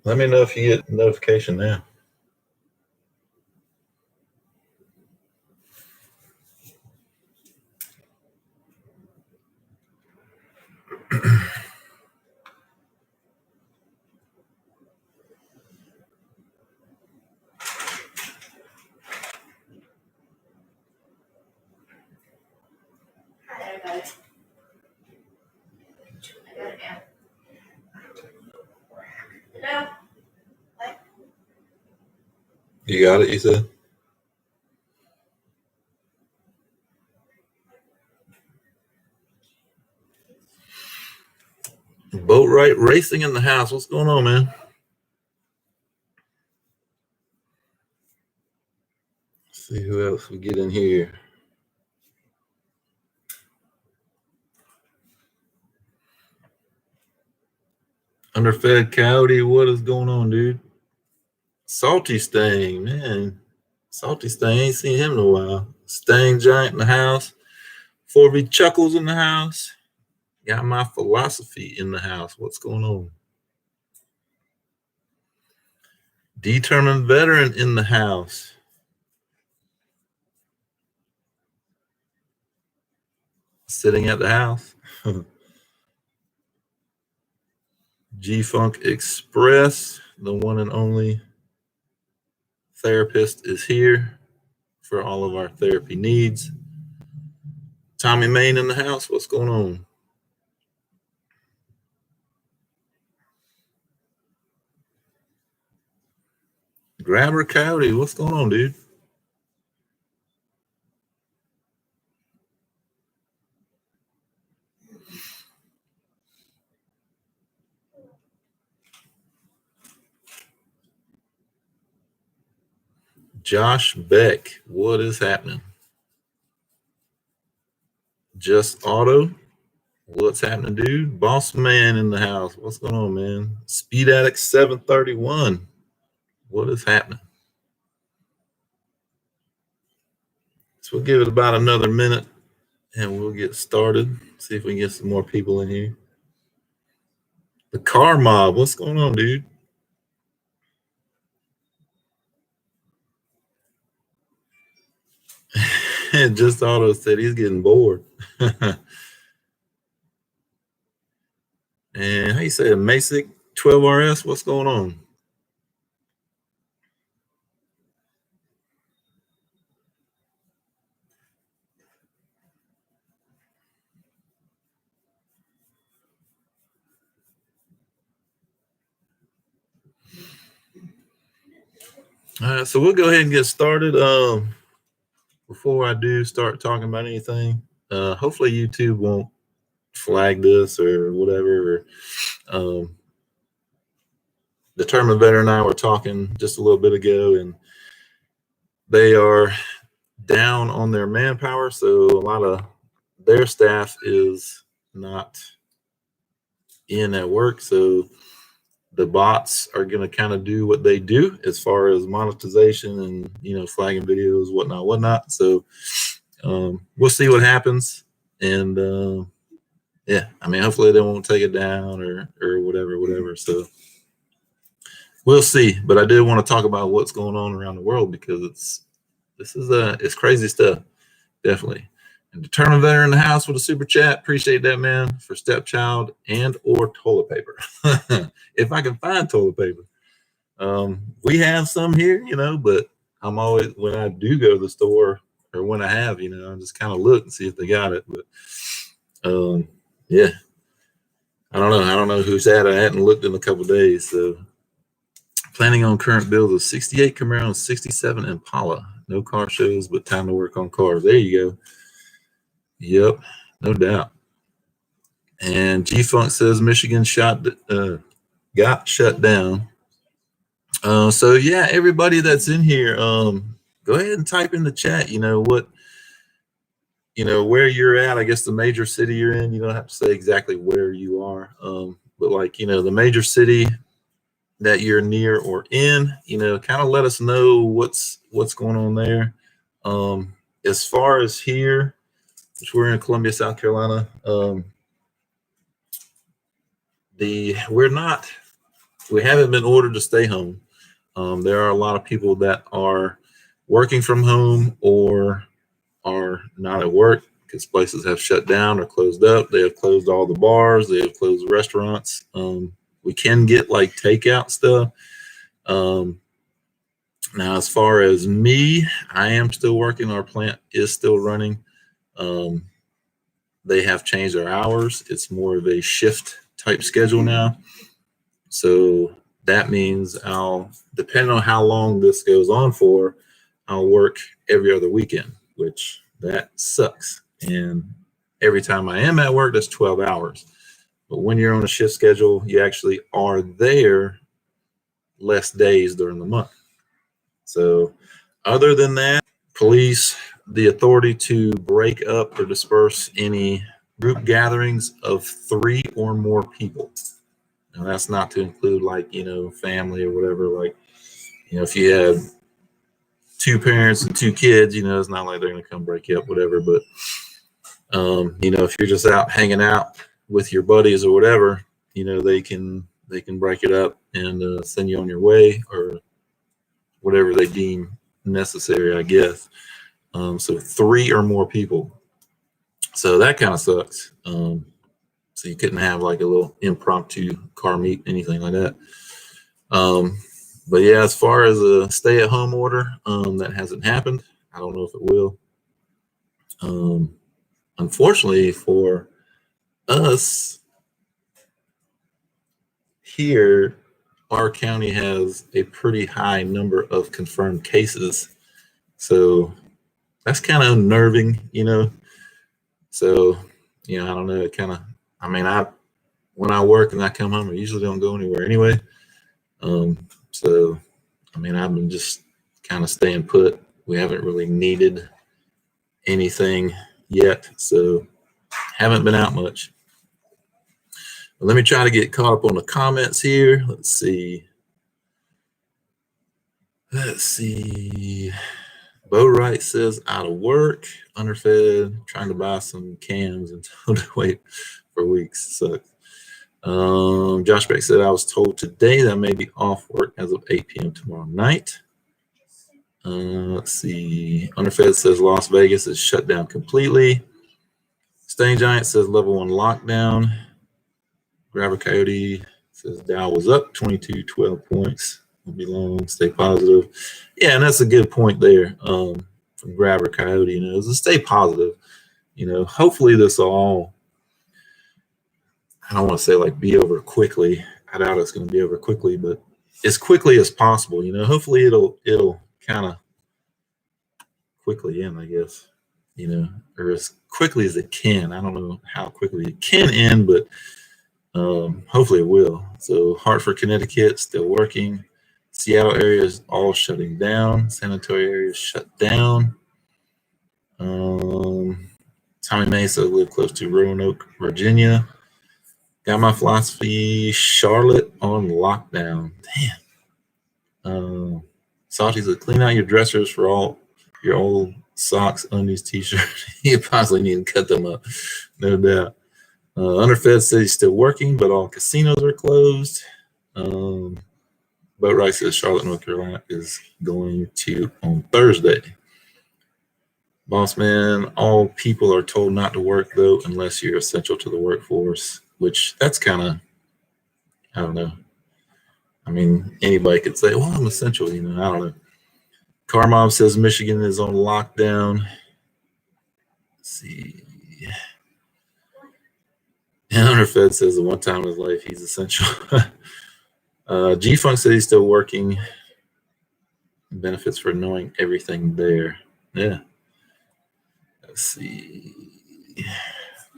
Let me know if you get notification now. You got it, you said? Boat right racing in the house. What's going on, man? Let's see who else we get in here. Underfed Coyote, what is going on, dude? Salty Stang, man. Salty Stang, ain't seen him in a while. Stang Giant in the house. 4V Chuckles in the house. Got my philosophy in the house. What's going on? Determined Veteran in the house. Sitting at the house. G-Funk Express, the one and only therapist, is here for all of our therapy needs. Tommy Main in the house. What's going on? Grabber Coyote, what's going on, dude? Josh Beck, what is happening? Just Auto, what's happening, dude? Boss Man in the house, what's going on, man? Speed Addict 731, what is happening? So we'll give it about another minute and we'll get started. See if we can get some more people in here. The Car Mob, what's going on, dude? Just Auto said he's getting bored. And how you say it? Masic 12RS, what's going on? All right, so we'll go ahead and get started. Before I do start talking about anything, hopefully YouTube won't flag this or whatever. Determined Veteran and I were talking just a little bit ago, and they are down on their manpower, so a lot of their staff is not in at work. So the bots are going to kind of do what they do as far as monetization and, you know, flagging videos, whatnot. So we'll see what happens. And yeah, I mean, hopefully they won't take it down or whatever. So we'll see. But I did want to talk about what's going on around the world, because it's crazy stuff, definitely. And Determined Veteran in the house with a super chat. Appreciate that, man, for stepchild and or toilet paper. If I can find toilet paper. We have some here, you know, but I'm always, when I do go to the store, or when I have, you know, I just kind of look and see if they got it. But yeah, I don't know who's at. I hadn't looked in a couple of days. So planning on current build of 68 Camaro and 67 Impala. No car shows, but time to work on cars. There you go. Yep, no doubt. And G-Funk says Michigan got shut down. So yeah, everybody that's in here, go ahead and type in the chat, you know, where you're at. I guess the major city you're in. You don't have to say exactly where you are, but like, you know, the major city that you're near or in, you know, kind of let us know what's going on there. As far as here, which we're in Columbia, South Carolina, we haven't been ordered to stay home. There are a lot of people that are working from home or are not at work because places have shut down or closed up. They have closed all the bars. They have closed restaurants. We can get like takeout stuff. Now, as far as me, I am still working. Our plant is still running. They have changed their hours. It's more of a shift type schedule now. So that means depending on how long this goes on for, I'll work every other weekend, which that sucks. And every time I am at work, that's 12 hours. But when you're on a shift schedule, you actually are there less days during the month. So other than that, police, the authority to break up or disperse any group gatherings of 3 or more people. Now that's not to include like, family or whatever. Like, if you have 2 parents and 2 kids, it's not like they're going to come break you up, whatever. But, if you're just out hanging out with your buddies or whatever, they can break it up and send you on your way or whatever they deem necessary, I guess. So 3 or more people. So that kind of sucks. So you couldn't have like a little impromptu car meet, anything like that. But yeah, as far as a stay-at-home order, that hasn't happened. I don't know if it will. Unfortunately for us here, our county has a pretty high number of confirmed cases. So that's kind of unnerving, So, I don't know. It kind of, when I work and I come home, I usually don't go anywhere anyway. So, I've been just kind of staying put. We haven't really needed anything yet, so haven't been out much. But let me try to get caught up on the comments here. Let's see. Bo Wright says out of work, underfed, trying to buy some cams and told to wait for weeks. Sucks. Josh Beck said, I was told today that I may be off work as of 8 p.m. tomorrow night. Let's see. Underfed says Las Vegas is shut down completely. Stain Giant says level 1 lockdown. Grabber Coyote says Dow was up 12 points. Won't be long. Stay positive. Yeah, and that's a good point there from Grabber Coyote. To stay positive. Hopefully this will all, I don't want to say like be over quickly. I doubt it's going to be over quickly, but as quickly as possible. Hopefully it'll kind of quickly end, I guess. Or as quickly as it can. I don't know how quickly it can end, but hopefully it will. So Hartford, Connecticut, still working. Seattle area is all shutting down. San Antonio area is shut down. Tommy Mesa live close to Roanoke, Virginia. Got my philosophy. Charlotte on lockdown. Damn. Salty said, clean out your dressers for all your old socks, undies, t-shirts. You possibly need to cut them up, no doubt. Underfed says he's still working, but all casinos are closed. Boat Rice says Charlotte, North Carolina is going to on Thursday. Boss man, all people are told not to work though, unless you're essential to the workforce, which that's kind of, I don't know. Anybody could say, well, I'm essential, I don't know. Car Mom says Michigan is on lockdown. Let's see. Underfed says the one time in his life he's essential. G-Funk says he's still working. Benefits for knowing everything there. Yeah. Let's see.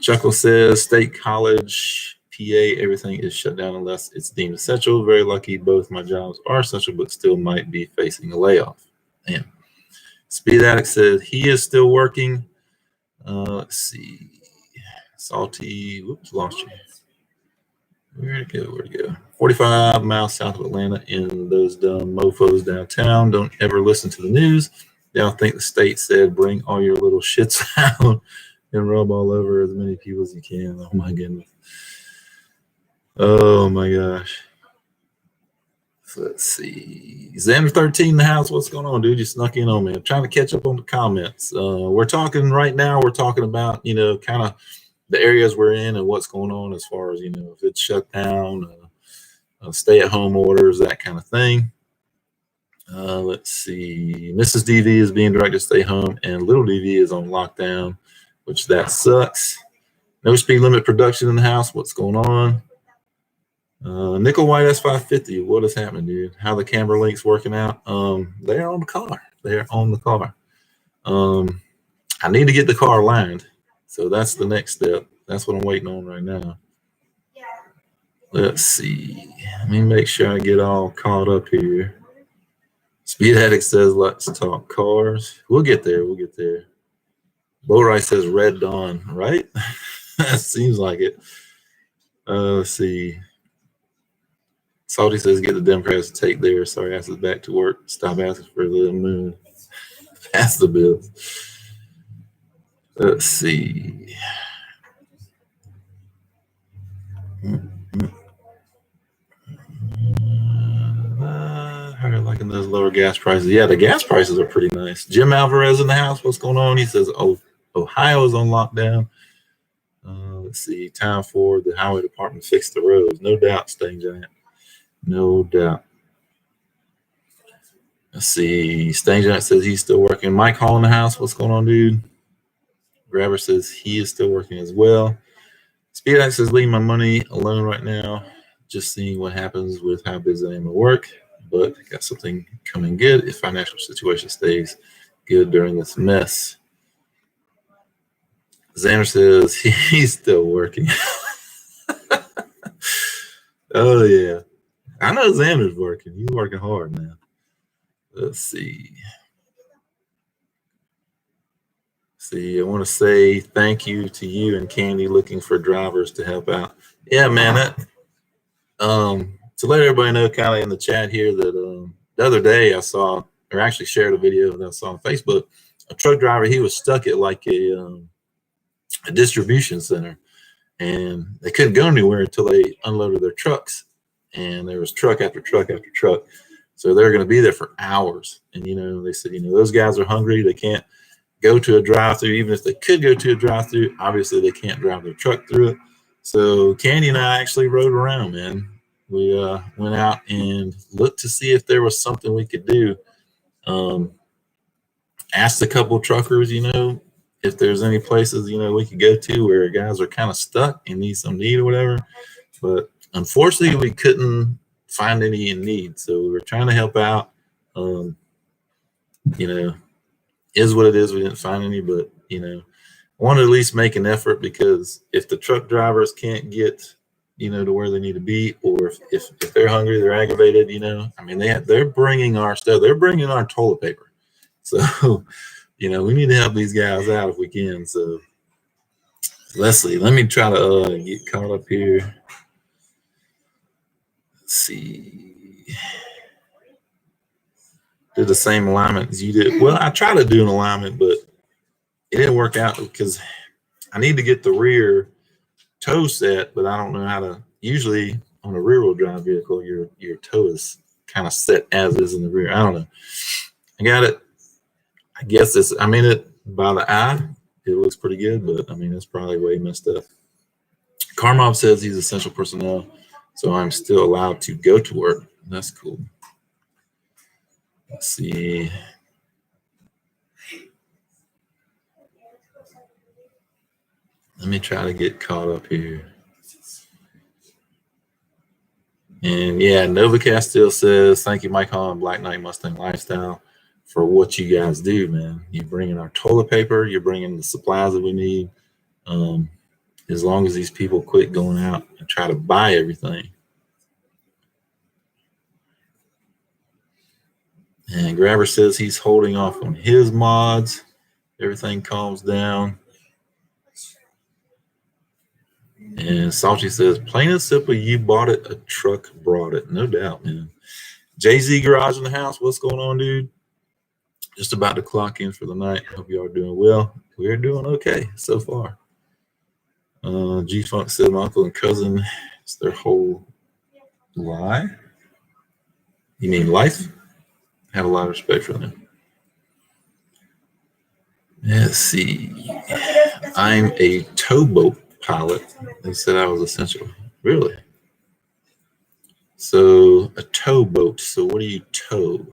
Chuckle says State College, PA, everything is shut down unless it's deemed essential. Very lucky both my jobs are essential, but still might be facing a layoff. Man. Speed Addict says he is still working. Let's see. Salty, whoops, lost you. Where'd it go? 45 miles south of Atlanta in those dumb mofos downtown. Don't ever listen to the news. They don't think the state said bring all your little shits out and rub all over as many people as you can. Oh my goodness. Oh my gosh. So let's see. Xander 13 in the house. What's going on, dude? You snuck in on me. I'm trying to catch up on the comments. We're talking right now. We're talking about, kind of the areas we're in and what's going on as far as, if it's shut down, stay-at-home orders, that kind of thing. Let's see. Mrs. DV is being directed to stay home, and little DV is on lockdown, which that sucks. No speed limit production in the house. What's going on? Nickel White S550. What is happening, dude? How the camera links working out? They're on the car. They're on the car. I need to get the car lined, so that's the next step. That's what I'm waiting on right now. Let's see. Let me make sure I get all caught up here. Speed Addict says, let's talk cars. We'll get there. We'll get there. Boatright says Red Dawn, right? That seems like it. Let's see. Salty says, get the Democrats to take theirs. Sorry, asses back to work. Stop asking for a little moon. Pass the bills. Let's see. How liking those lower gas prices? Yeah, the gas prices are pretty nice. Jim Alvarez in the house. What's going on? He says, oh, Ohio is on lockdown. Let's see. Time for the highway department to fix the roads. No doubt, Stain Giant. No doubt. Let's see. Stain Giant says he's still working. Mike Hall in the house. What's going on, dude? Grabber says he is still working as well. Speedax says leave my money alone right now. Just seeing what happens with how busy I am at work. But I got something coming good if financial situation stays good during this mess. Xander says he's still working. Oh, yeah. I know Xander's working. He's working hard now. Let's see. I want to say thank you to you and Candy looking for drivers to help out. Yeah, man. To let everybody know kind of in the chat here that the other day I saw, or actually shared a video that I saw on Facebook, a truck driver, he was stuck at like a distribution center, and they couldn't go anywhere until they unloaded their trucks, and there was truck after truck after truck. So they're going to be there for hours. And, they said, those guys are hungry. They can't go to a drive-through. Even if they could go to a drive-through, obviously they can't drive their truck through it. So Candy and I actually rode around, man. We went out and looked to see if there was something we could do. Asked a couple of truckers, if there's any places, we could go to where guys are kind of stuck and need some need or whatever. But unfortunately, we couldn't find any in need. So we were trying to help out. Is what it is. We didn't find any, but, I want to at least make an effort, because if the truck drivers can't get to where they need to be, or if they're hungry, they're aggravated, they're bringing our stuff. They're bringing our toilet paper. So, we need to help these guys out if we can. So let's see. Let me try to get caught up here. Let's see. Did the same alignment as you did. Well, I tried to do an alignment, but it didn't work out because I need to get the rear toe set, but I don't know how to. Usually on a rear wheel drive vehicle, your toe is kind of set as is in the rear. I don't know. I got it. I guess it by the eye, it looks pretty good, but it's probably way messed up. Karmov says he's essential personnel, so I'm still allowed to go to work. That's cool. Let's see. Let me try to get caught up here. And yeah, Novacast still says, thank you, Mike Hall and Black Knight Mustang Lifestyle, for what you guys do, man. You bring in our toilet paper, you're bringing the supplies that we need. As long as these people quit going out and try to buy everything. And Grabber says he's holding off on his mods. Everything calms down. And Salty says, plain and simple, you bought it, a truck brought it. No doubt, man. Jay-Z Garage in the house. What's going on, dude? Just about to clock in for the night. Hope you are doing well. We're doing okay so far. G-Funk said my uncle and cousin their whole life. You mean life? Have a lot of respect for them. Let's see. I'm a towboat pilot. They said I was essential. Really? So a towboat. So what do you tow?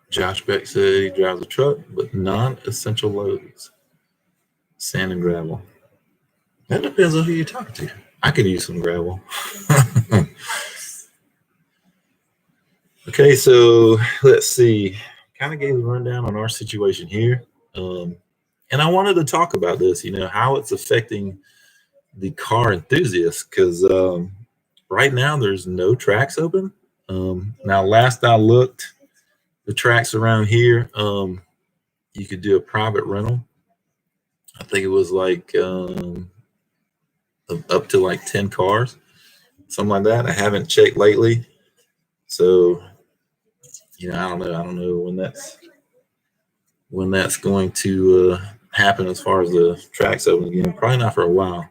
Josh Beck said he drives a truck, but non-essential loads. Sand and gravel. That depends on who you're talking to. I could use some gravel. Okay, so let's see. Kind of gave a rundown on our situation here. And I wanted to talk about this, how it's affecting the car enthusiasts, because right now there's no tracks open. Now, last I looked, the tracks around here, you could do a private rental. I think it was like up to like 10 cars, something like that. I haven't checked lately. So, I don't know when that's going to happen as far as the tracks open again. Probably not for a while.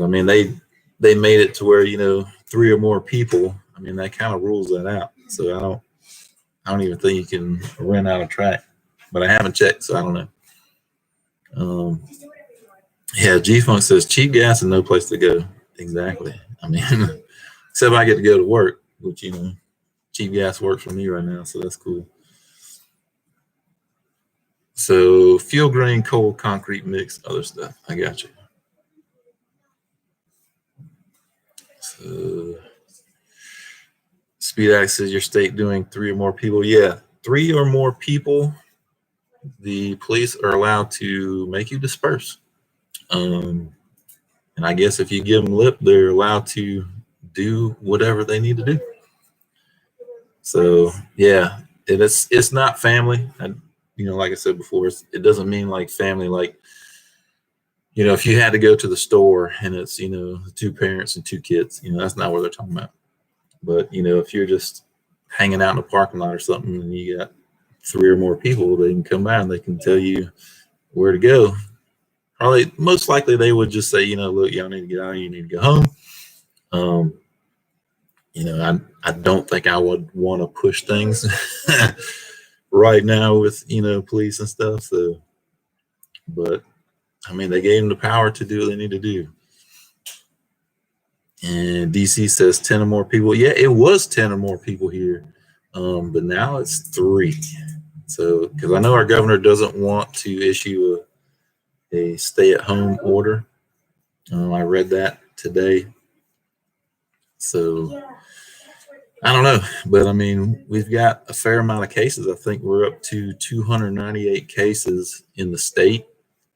I mean, they made it to where 3 or more people. I mean, that kind of rules that out. So I don't even think you can rent out a track. But I haven't checked, so I don't know. Yeah, G Funk says cheap gas and no place to go. Exactly. I mean, except I get to go to work, which cheap gas works for me right now, so that's cool. So fuel grain, coal, concrete mix, other stuff. I got you. So Speedax says your state doing 3 or more people. Yeah, 3 or more people, the police are allowed to make you disperse. And I guess if you give them lip, they're allowed to do whatever they need to do. So yeah, it's not family. Like I said before, it doesn't mean like family, like, if you had to go to the store and it's, 2 parents and 2 kids, that's not what they're talking about. But, if you're just hanging out in a parking lot or something and you got 3 or more people, they can come by and they can tell you where to go. Probably, most likely they would just say, look, y'all need to get out, you need to go home. I don't think I would want to push things right now with, police and stuff. So, but I mean, they gave them the power to do what they need to do. And DC says 10 or more people. Yeah, it was 10 or more people here. But now it's 3. So, because I know our governor doesn't want to issue a stay-at-home order. I read that today. So, I don't know. But, I mean, we've got a fair amount of cases. I think we're up to 298 cases in the state.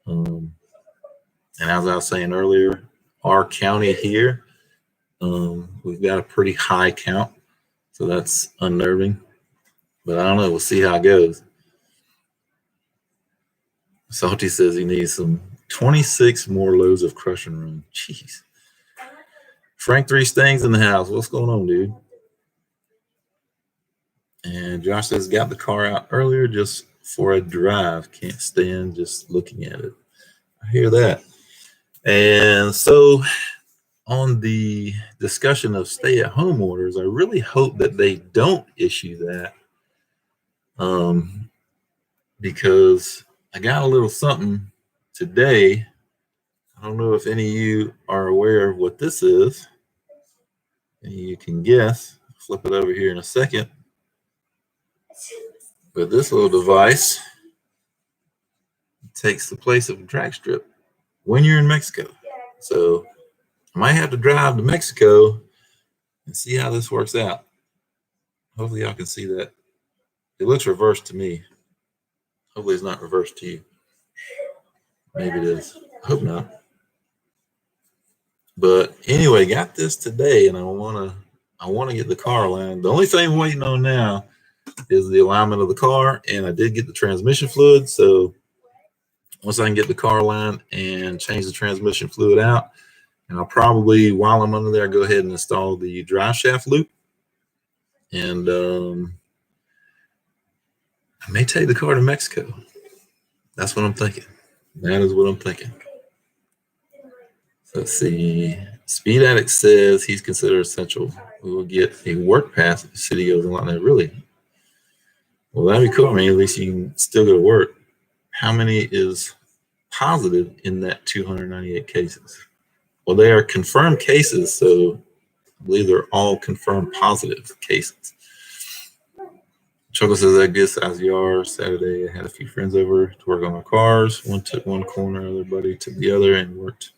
And as I was saying earlier, our county here, we've got a pretty high count. So that's unnerving. But I don't know. We'll see how it goes. Salty says he needs some 26 more loads of crush and run. Jeez. Frank 3 Stings in the house. What's going on, dude? And Josh says got the car out earlier just for a drive. Can't stand just looking at it. I hear that. And so on the discussion of stay-at-home orders, I really hope that they don't issue that. Because I got a little something today. I don't know if any of you are aware of what this is. And you can guess. Flip it over here in a second. But this little device takes the place of a drag strip when you're in Mexico. So I might have to drive to Mexico and see how this works out. Hopefully y'all can see that. It looks reversed to me. Hopefully it's not reversed to you. Maybe it is. I hope not. But anyway, got this today, and I want to get the car aligned. The only thing I'm waiting on now is the alignment of the car, and I did get the transmission fluid. So once I can get the car aligned and change the transmission fluid out, and I'll probably, while I'm under there, go ahead and install the drive shaft loop. And I may take the car to Mexico. That's what I'm thinking. That is what I'm thinking. So let's see. Speed Addict says he's considered essential. We will get a work pass if the city goes along there. Really? Well, that'd be cool. I mean, at least you can still go to work. How many is positive in that 298 cases? Well, they are confirmed cases, so I believe they're all confirmed positive cases. Chuckle says, I guess as yard Saturday, I had a few friends over to work on my cars. One took one corner, other buddy took the other, and worked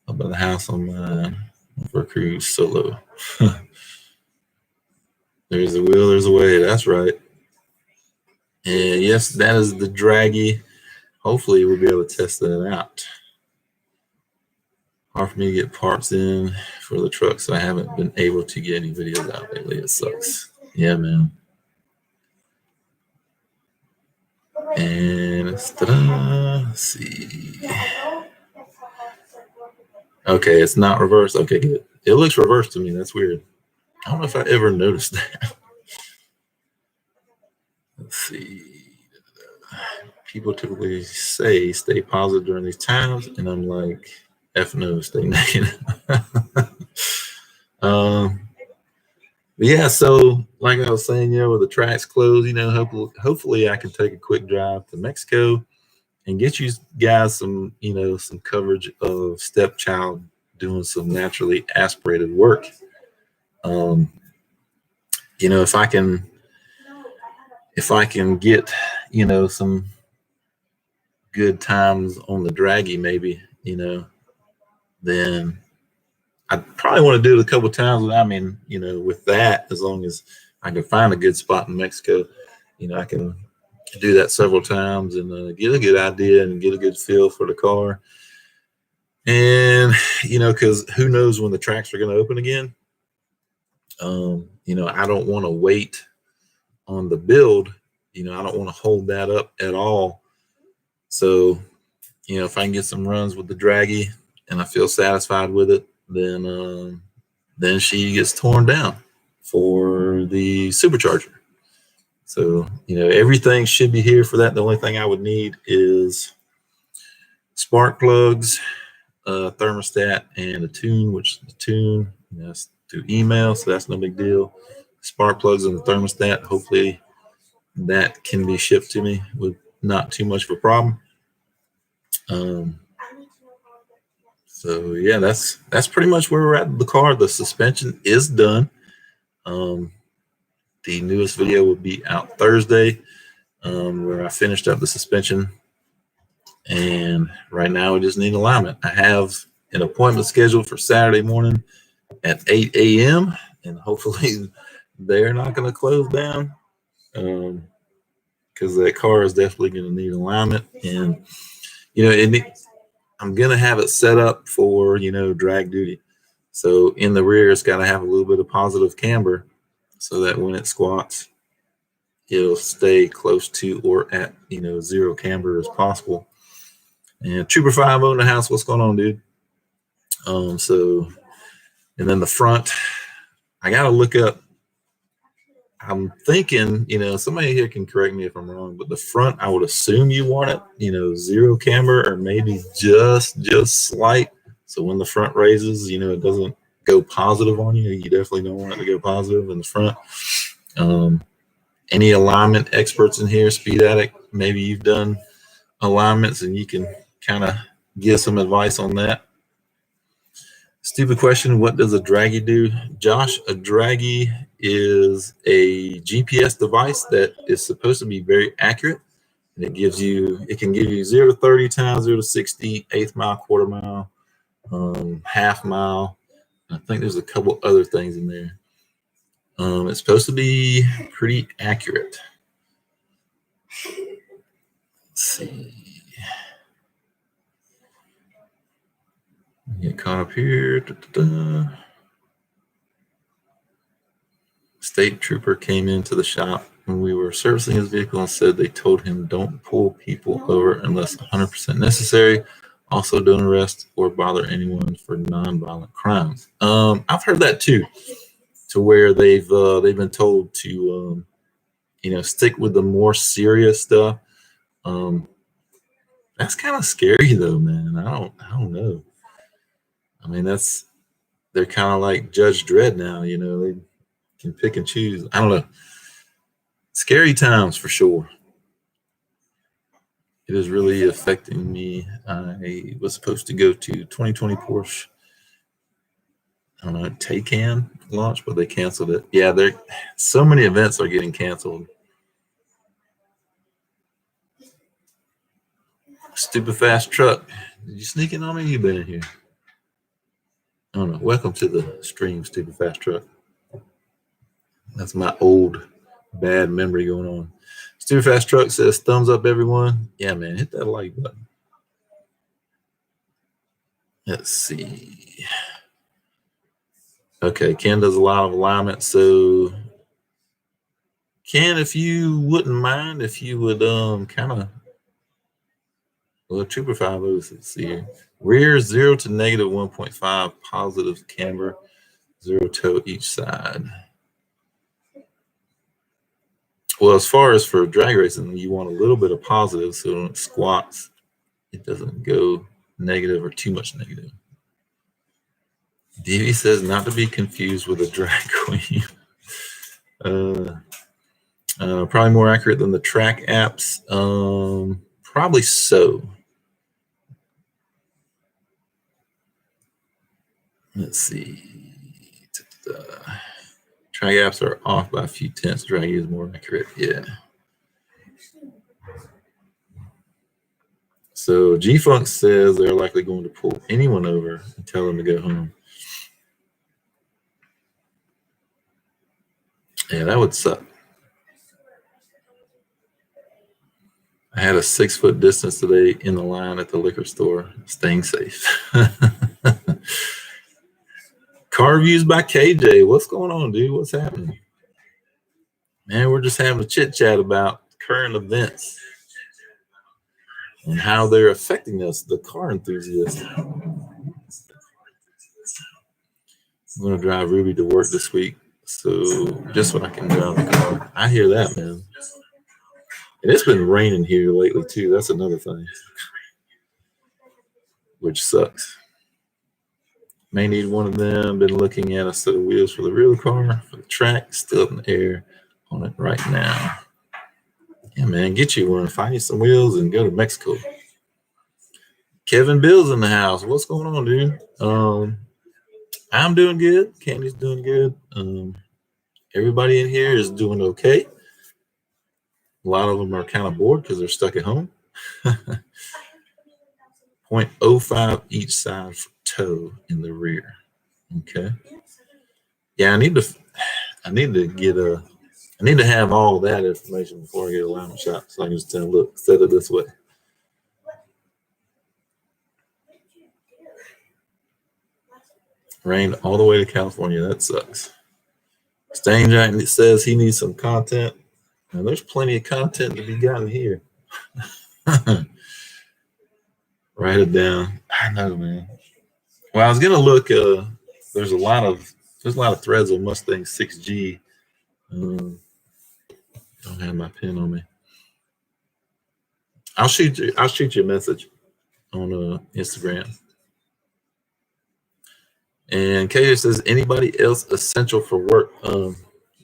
up by the house on mine for a cruise solo. There's a will, there's a way. That's right. And yes, that is the Draggy. Hopefully, we'll be able to test that out. Hard for me to get parts in for the truck, so I haven't been able to get any videos out lately. It sucks. Yeah, man. And let's see. Okay, it's not reversed. Okay, good. It looks reversed to me. That's weird. I don't know if I ever noticed that. Let's see. People typically say stay positive during these times, and I'm like, F no, stay negative. Yeah, so like I was saying, with the tracks closed, hopefully I can take a quick drive to Mexico and get you guys some, some coverage of Stepchild doing some naturally aspirated work. If I can get, some good times on the Draggy, maybe, then I'd probably want to do it a couple of times. I mean, with that, as long as I can find a good spot in Mexico, I can do that several times and get a good idea and get a good feel for the car. And, because who knows when the tracks are going to open again. I don't want to wait on the build. I don't want to hold that up at all. So, if I can get some runs with the Draggy and I feel satisfied with it, then she gets torn down for the supercharger. So, everything should be here for that. The only thing I would need is spark plugs, thermostat, and a tune, which the tune, that's through email, so that's no big deal. Spark plugs and the thermostat, hopefully that can be shipped to me with not too much of a problem. So yeah, that's pretty much where we're at with the car. The suspension is done. The newest video will be out Thursday, where I finished up the suspension. And right now we just need alignment. I have an appointment scheduled for Saturday morning at 8 a.m. and hopefully they're not going to close down, because that car is definitely going to need alignment. And I'm going to have it set up for, drag duty. So in the rear, it's got to have a little bit of positive camber so that when it squats, it'll stay close to or at, zero camber as possible. And Trooper 5 in the house, what's going on, dude? And then the front, I got to look up. I'm thinking, somebody here can correct me if I'm wrong, but the front, I would assume you want it, zero camber or maybe just slight. So when the front raises, it doesn't go positive on you. You definitely don't want it to go positive in the front. Any alignment experts in here, Speed Addict, maybe you've done alignments and you can kind of give some advice on that. Stupid question, what does a Draggy do? Josh, a Draggy is a GPS device that is supposed to be very accurate. And it can give you 0 to 30 times, 0 to 60, eighth mile, quarter mile, half mile. I think there's a couple other things in there. It's supposed to be pretty accurate. Let's see. Get caught up here. State trooper came into the shop when we were servicing his vehicle and said they told him don't pull people over unless 100% necessary. Also, don't arrest or bother anyone for non-violent crimes. I've heard that too, to where they've been told to, stick with the more serious stuff. That's kind of scary though, man. I don't know. I mean, they're kind of like Judge Dredd now, they can pick and choose. I don't know. Scary times for sure. It is really affecting me. I was supposed to go to 2020 Porsche, I don't know, Taycan launch, but they canceled it. Yeah, so many events are getting canceled. Stupid fast truck. Did you sneak in on me? You been in here? I don't know. Welcome to the stream, Stupid Fast Truck. That's my old bad memory going on. Stupid Fast Truck says thumbs up, everyone. Yeah, man, hit that like button. Let's see. Okay, Ken does a lot of alignment. So, Ken, if you wouldn't mind, if you would kind of, well, Trooper 5, let's see here. Rear 0 to negative 1.5, positive camber, 0 toe each side. Well, as far as for drag racing, you want a little bit of positive so when it squats, it doesn't go negative or too much negative. Davey says not to be confused with a drag queen. Probably more accurate than the track apps. Probably so. Let's see. Track apps are off by a few tenths. Drag is more accurate. Yeah. So G-Funk says they're likely going to pull anyone over and tell them to go home. Yeah, that would suck. I had a 6-foot distance today in the line at the liquor store. Staying safe. Car Views by KJ. What's going on, dude? What's happening? Man, we're just having a chit chat about current events and how they're affecting us, the car enthusiasts. I'm going to drive Ruby to work this week, so just so I can drive the car. I hear that, man. And it's been raining here lately, too. That's another thing, which sucks. May need one of them. Been looking at a set of wheels for the real car, for the track, still up in the air on it right now. Yeah, man, get you one. Find you some wheels and go to Mexico. Kevin Bill's in the house. What's going on, dude? I'm doing good. Candy's doing good. Everybody in here is doing okay. A lot of them are kind of bored because they're stuck at home. 0.05 each side for toe in the rear. Okay. Yeah, I need to have all that information before I get a alignment shot, so I can just tell them, look, set it this way. Rained all the way to California. That sucks. Stain Giant says he needs some content. Now, there's plenty of content to be gotten here. Write it down. I know, man. Well, I was gonna look. There's a lot of threads on Mustang 6G. Don't have my pen on me. I'll shoot you a message on Instagram. And KJ says, anybody else essential for work? We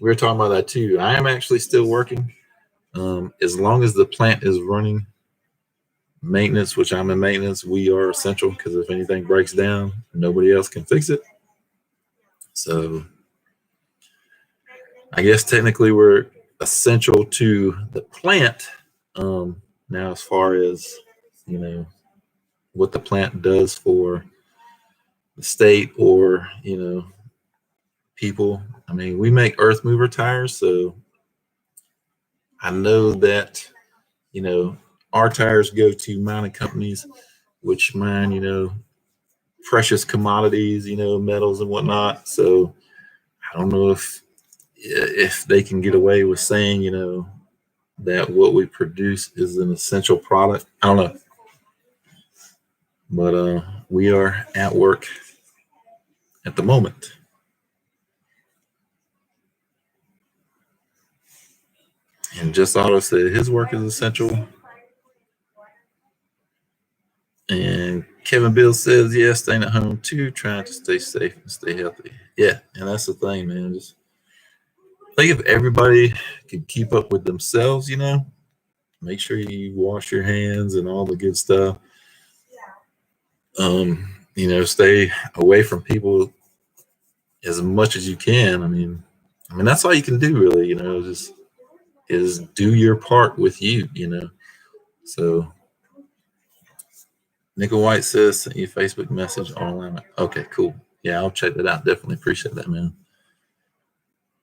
were talking about that too. I am actually still working. As long as the plant is running, maintenance, which I'm in maintenance, we are essential because if anything breaks down, nobody else can fix it. So I guess technically we're essential to the plant. Now, as far as, what the plant does for the state or, people. I mean, we make earth mover tires, so I know that, our tires go to mining companies, which mine, precious commodities, metals and whatnot. So I don't know if they can get away with saying, that what we produce is an essential product. I don't know. But we are at work at the moment. And Just Auto said his work is essential. And Kevin Bill says, yeah, staying at home too, trying to stay safe and stay healthy. Yeah, and that's the thing, man. Just think if everybody could keep up with themselves, make sure you wash your hands and all the good stuff. Stay away from people as much as you can. I mean that's all you can do really, just is do your part with you. So Nickel White says sent you a Facebook message online. Okay, cool. Yeah, I'll check that out. Definitely appreciate that, man.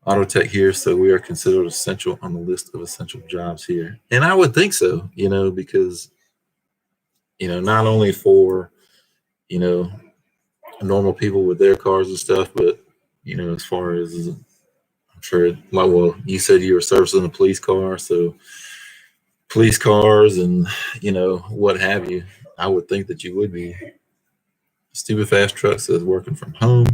Auto tech here, so we are considered essential on the list of essential jobs here. And I would think so, because not only for, normal people with their cars and stuff, but as far as I'm sure, like, well, you said you were servicing a police car, so police cars and what have you. I would think that you would be. Stupid Fast Truck says working from home.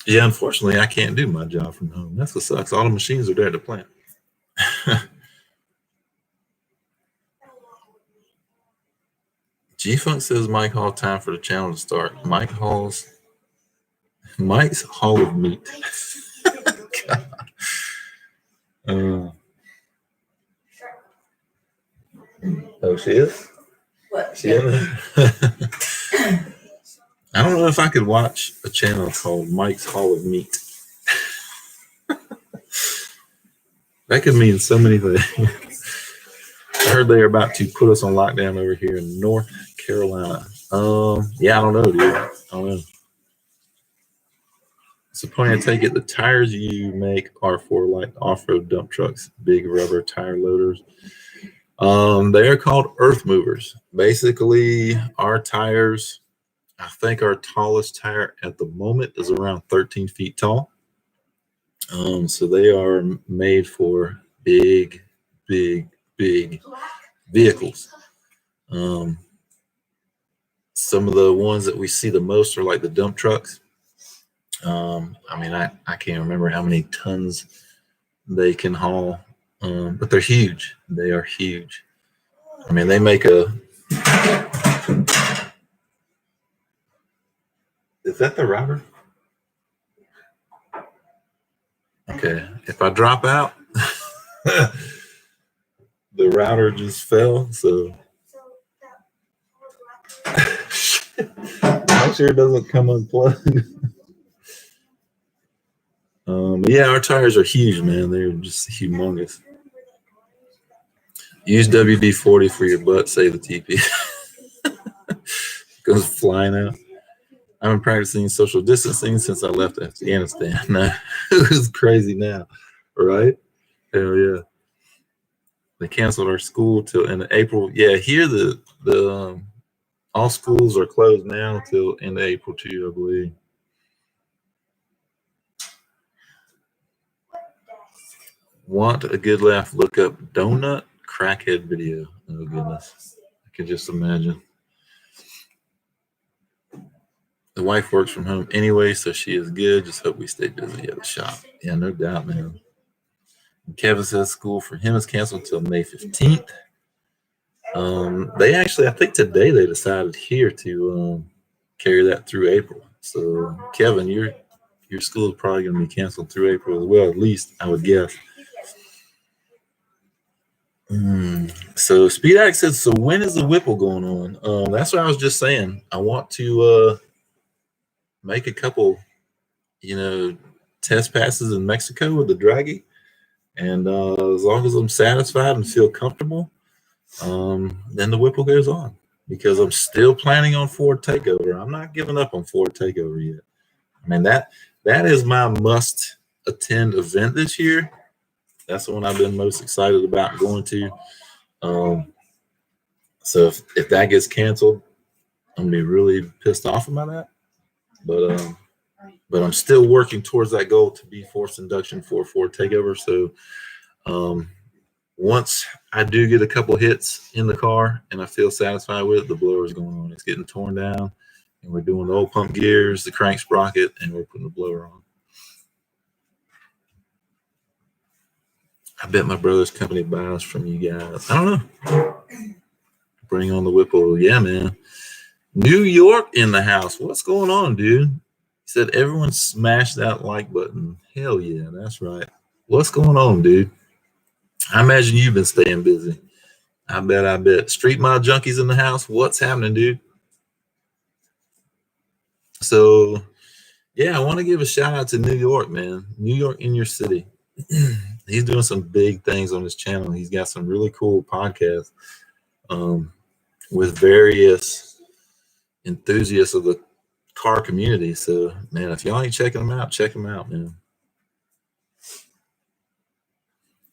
Yeah, unfortunately, I can't do my job from home. That's what sucks. All the machines are there at the plant. G-Funk says Mike Hall, time for the channel to start. Mike's Hall of Meat. Oh, she is? What? She in there? I don't know if I could watch a channel called Mike's Hall of Meat. That could mean so many things. I heard they are about to put us on lockdown over here in North Carolina. Yeah, I don't know, dude. I don't know. So, point I take it, the tires you make are for like off-road dump trucks, big rubber tire loaders. They are called earth movers. Basically, our tires, I think our tallest tire at the moment is around 13 feet tall. So they are made for big, big, big vehicles. Some of the ones that we see the most are like the dump trucks. I can't remember how many tons they can haul, but they're huge. They are huge. They make a. Is that the router? Okay, if I drop out, the router just fell. So make sure it doesn't come unplugged. Yeah, our tires are huge, man. They're just humongous. Use WD-40 for your butt, say the TP. Goes flying out. I've been practicing social distancing since I left Afghanistan. Now, it's crazy now, right? Hell yeah. They canceled our school till end of April. Yeah, here the all schools are closed now till end of April too, I believe. Want a good laugh? Look up donut crackhead video. Oh goodness, I can just imagine. The wife works from home anyway, so she is good. Just hope we stay busy at the shop. Yeah, no doubt, man. And Kevin says school for him is canceled until May 15th. They actually, I think today they decided here to carry that through April. So Kevin, your school is probably going to be canceled through April as well, at least I would guess. So Speedax says, so when is the Whipple going on? That's what I was just saying. I want to make a couple, test passes in Mexico with the Draggy. And as long as I'm satisfied and feel comfortable, then the Whipple goes on, because I'm still planning on Ford Takeover. I'm not giving up on Ford Takeover yet. That is my must attend event this year. That's the one I've been most excited about going to. So if that gets canceled, I'm gonna be really pissed off about that. But I'm still working towards that goal to be forced induction for Ford Takeover. So once I do get a couple hits in the car and I feel satisfied with it, the blower is going on. It's getting torn down, and we're doing the old pump gears, the crank sprocket, and we're putting the blower on. I bet my brother's company buys from you guys. I don't know. Bring on the Whipple. Yeah, man. New York in the house. What's going on, dude? He said everyone smash that like button. Hell yeah, that's right. What's going on, dude? I imagine you've been staying busy. I bet. Street Mob Junkies in the house. What's happening, dude? So, yeah, I want to give a shout out to New York, man. New York in your city. He's doing some big things on his channel. He's got some really cool podcasts with various enthusiasts of the car community. So, man, if y'all ain't checking them out, check them out, man.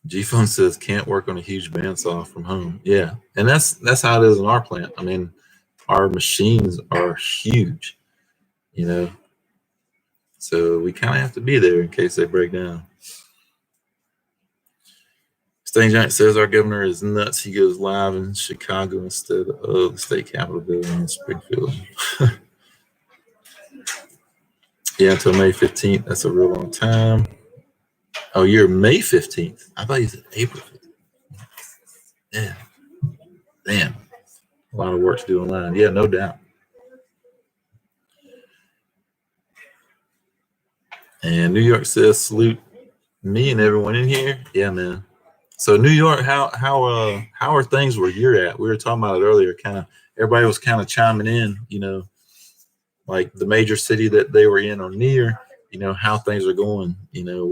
G-Phone says can't work on a huge bandsaw from home. Yeah, and that's how it is in our plant. I mean, our machines are huge, you know, so we kind of have to be there in case they break down. Stain Giant says our governor is nuts. He goes live in Chicago instead of the state capitol building in Springfield. Yeah, until May 15th. That's a real long time. Oh, you're May 15th. I thought you said April 15th. Yeah. Damn. A lot of work to do online. Yeah, no doubt. And New York says salute me and everyone in here. Yeah, man. So New York, how are things where you're at? We were talking about it earlier. Kind of everybody was kind of chiming in, you know, like the major city that they were in or near, you know, how things are going, you know,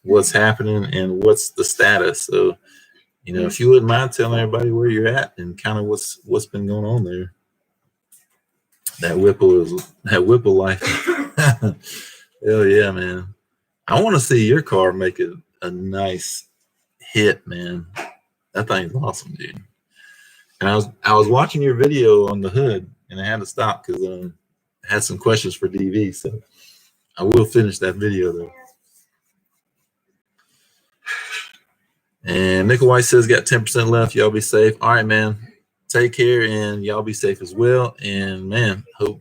what's happening and what's the status. So, you know, if you wouldn't mind telling everybody where you're at and kind of what's been going on there. That Whipple life. Hell yeah, man. I want to see your car make a nice hit, man. That thing's awesome, dude. And I was watching your video on the hood, and I had to stop because I had some questions for DV. So I will finish that video though. And Nickel White says got 10% left. Y'all be safe. All right, man. Take care, and y'all be safe as well. And man, hope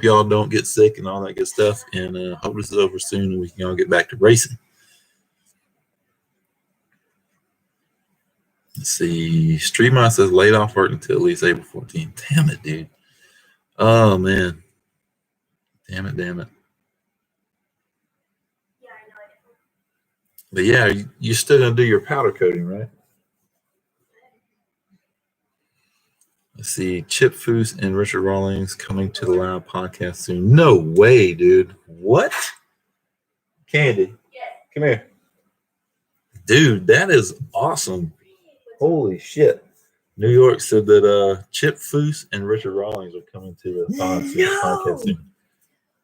y'all don't get sick and all that good stuff. And hope this is over soon and we can all get back to racing. Let's see. Streetmont says laid off work until at least April 14th. Damn it, dude. Oh man. Damn it. But yeah, you're still gonna do your powder coating, right? Let's see. Chip Foose and Richard Rawlings coming to the Loud podcast soon. No way, dude. What? Candy, come here. Dude, that is awesome. Holy shit. New York said that Chip Foose and Richard Rawlings are coming to the podcast soon.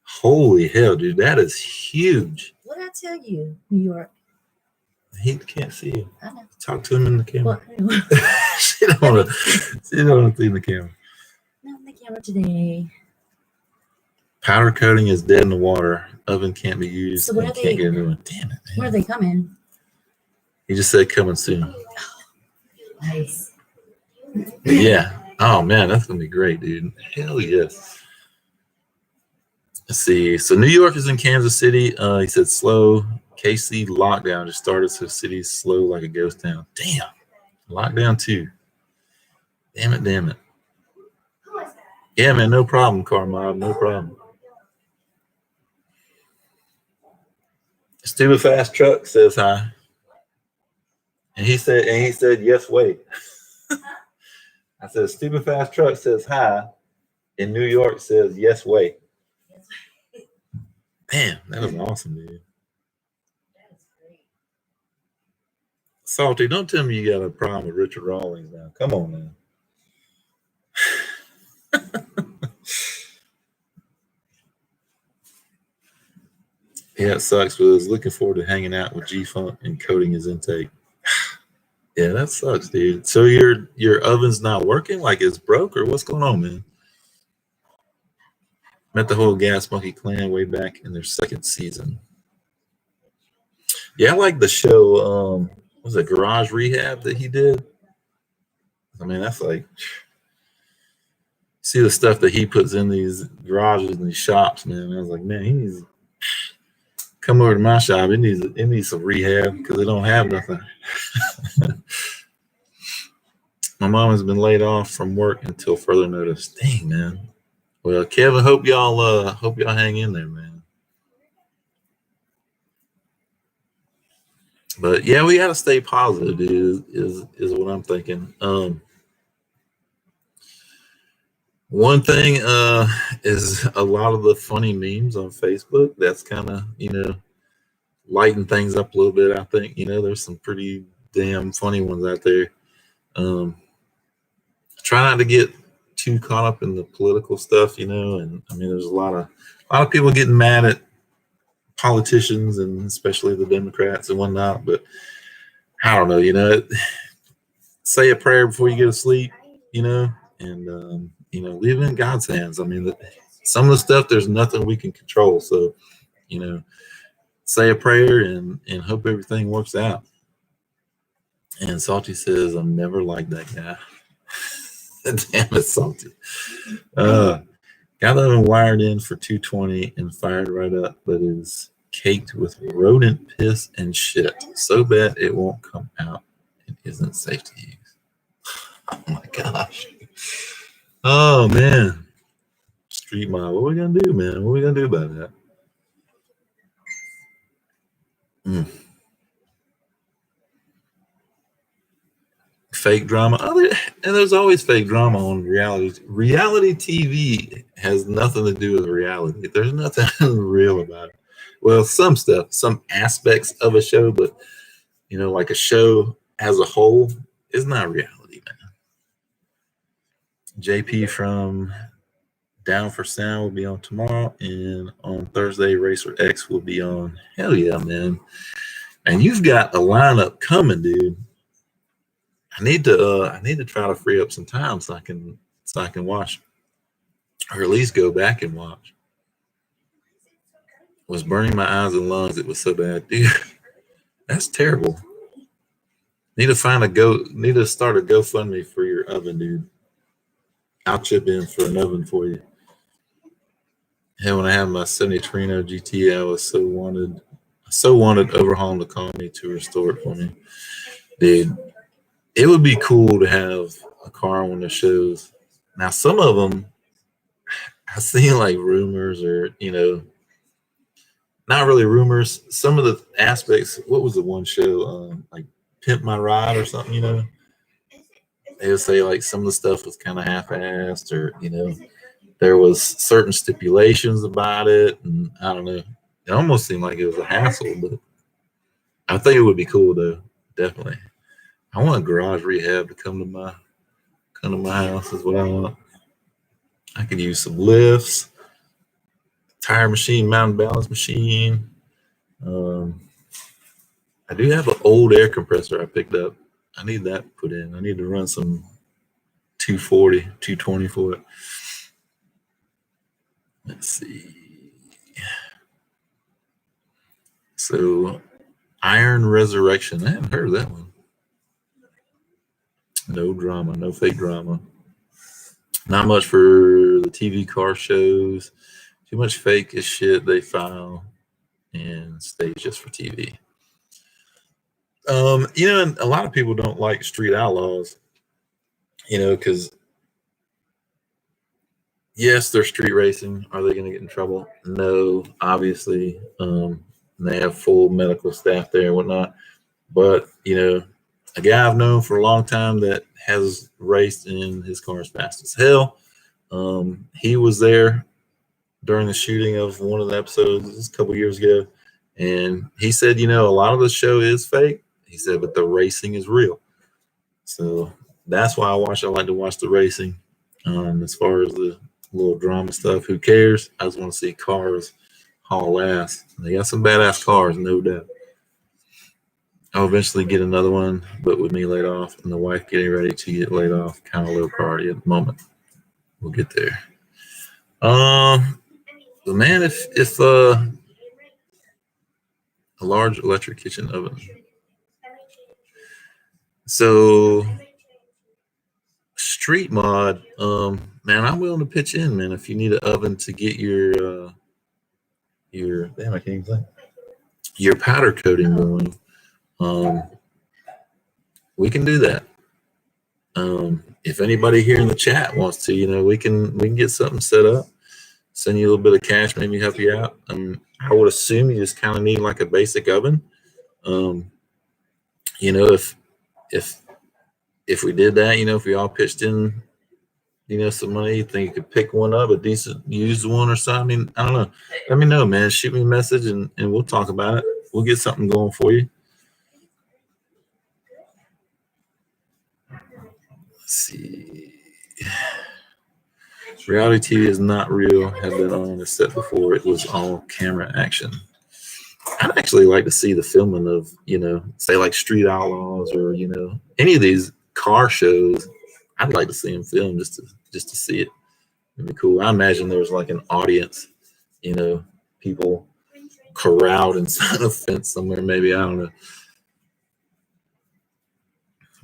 Holy hell, dude. That is huge. What did I tell you, New York? He can't see you. I know. Talk to him in the camera. Well, She don't want to see in the camera. not in the camera today. Powder coating is dead in the water. Oven can't be used. So when and are can't they? get a new one. Damn it, man. When are they coming? He just said coming soon. Nice. But yeah. Oh man, that's gonna be great, dude. Hell yes. Let's see. So New York is in Kansas City. He said slow. KC lockdown just started, so city's slow like a ghost town. Damn. Lockdown too. Damn it. Yeah, man, no problem, Car Mob. No problem. Stupid Fast Truck says hi. And he said, yes, wait. I said, Stupid Fast Truck says hi. In New York says, yes, wait. Man, that was awesome, dude. Salty, don't tell me you got a problem with Richard Rawlings now. Come on, man. Yeah, it sucks, but I was looking forward to hanging out with G-Funk and coating his intake. Yeah, that sucks, dude. So your oven's not working? Like it's broke, or what's going on, man? Met the whole Gas Monkey clan way back in their second season. Yeah, I like the show. Was it Garage Rehab that he did? I mean, that's like, see the stuff that he puts in these garages and these shops, man. I was like, man, come over to my shop. It needs some rehab because they don't have nothing. My mom has been laid off from work until further notice. Dang, man. Well, Kevin, hope y'all hang in there, man. But yeah, we gotta stay positive, dude, is what I'm thinking. One thing is a lot of the funny memes on Facebook. That's kind of, lighten things up a little bit. I think, there's some pretty damn funny ones out there. Try not to get too caught up in the political stuff, and I mean, there's a lot of people getting mad at politicians and especially the Democrats and whatnot, but I don't know, say a prayer before you go to sleep, and leave it in God's hands. I mean, some of the stuff, there's nothing we can control. So, say a prayer and hope everything works out. And Salty says, I'm never like that guy. Damn it, Salty. Got that one wired in for 220 and fired right up, but is caked with rodent piss and shit. So bad it won't come out and isn't safe to use. Oh my gosh. Oh man. Street mob. What are we gonna do, man? What are we gonna do about that? Fake drama. And there's always fake drama on reality. Reality TV has nothing to do with reality. There's nothing real about it. Well, some stuff, some aspects of a show, but like a show as a whole is not reality, man. JP from Down for Sound will be on tomorrow, and on Thursday, Racer X will be on. Hell yeah, man! And you've got a lineup coming, dude. I need to try to free up some time so I can watch, or at least go back and watch. Was burning my eyes and lungs. It was so bad, dude. That's terrible. Need to start a GoFundMe for your oven, dude. I'll chip in for an oven for you. And when I had my 70 Torino GT, I was so wanted Overhaul to call me to restore it for me, dude. It would be cool to have a car on the shows. Now, some of them, I've seen like rumors or, not really rumors. Some of the aspects, what was the one show, like Pimp My Ride or something, They would say like some of the stuff was kind of half-assed or, there was certain stipulations about it. And I don't know. It almost seemed like it was a hassle, but I think it would be cool though. Definitely. I want a garage rehab to come to my house is what I want. I could use some lifts, tire machine, mountain balance machine. I do have an old air compressor I picked up. I need that put in. I need to run some 240, 220 for it. Let's see. So, Iron Resurrection. I haven't heard of that one. No drama, no fake drama. Not much for the TV car shows. Too much fake as shit they file and stage just for TV. And a lot of people don't like Street Outlaws, because yes, they're street racing. Are they going to get in trouble? No, obviously. They have full medical staff there and whatnot. But, a guy I've known for a long time that has raced in his car as fast as hell. He was there during the shooting of one of the episodes a couple years ago. And he said, a lot of the show is fake. He said, but the racing is real. So that's why I like to watch the racing. As far as the little drama stuff, who cares? I just want to see cars haul ass. They got some badass cars, no doubt. I'll eventually get another one, but with me laid off and the wife getting ready to get laid off, kind of low priority at the moment. We'll get there. But man, if a large electric kitchen oven. So street mod, man, I'm willing to pitch in, man. If you need an oven to get your damn, I can't even think. your powder coating going, um, we can do that. If anybody here in the chat wants to, we can get something set up, send you a little bit of cash, maybe help you out. I would assume you just kind of need like a basic oven. If we did that, if we all pitched in, some money, you think you could pick one up, a decent used one or something? I don't know. Let me know, man. Shoot me a message and we'll talk about it. We'll get something going for you. Let's see. Reality TV is not real. Have been on the set before. It was all camera action. I'd actually like to see the filming of, say like Street Outlaws or, any of these car shows. I'd like to see them film just to see it. It'd be cool. I imagine there's like an audience, people corralled inside a fence somewhere. Maybe, I don't know.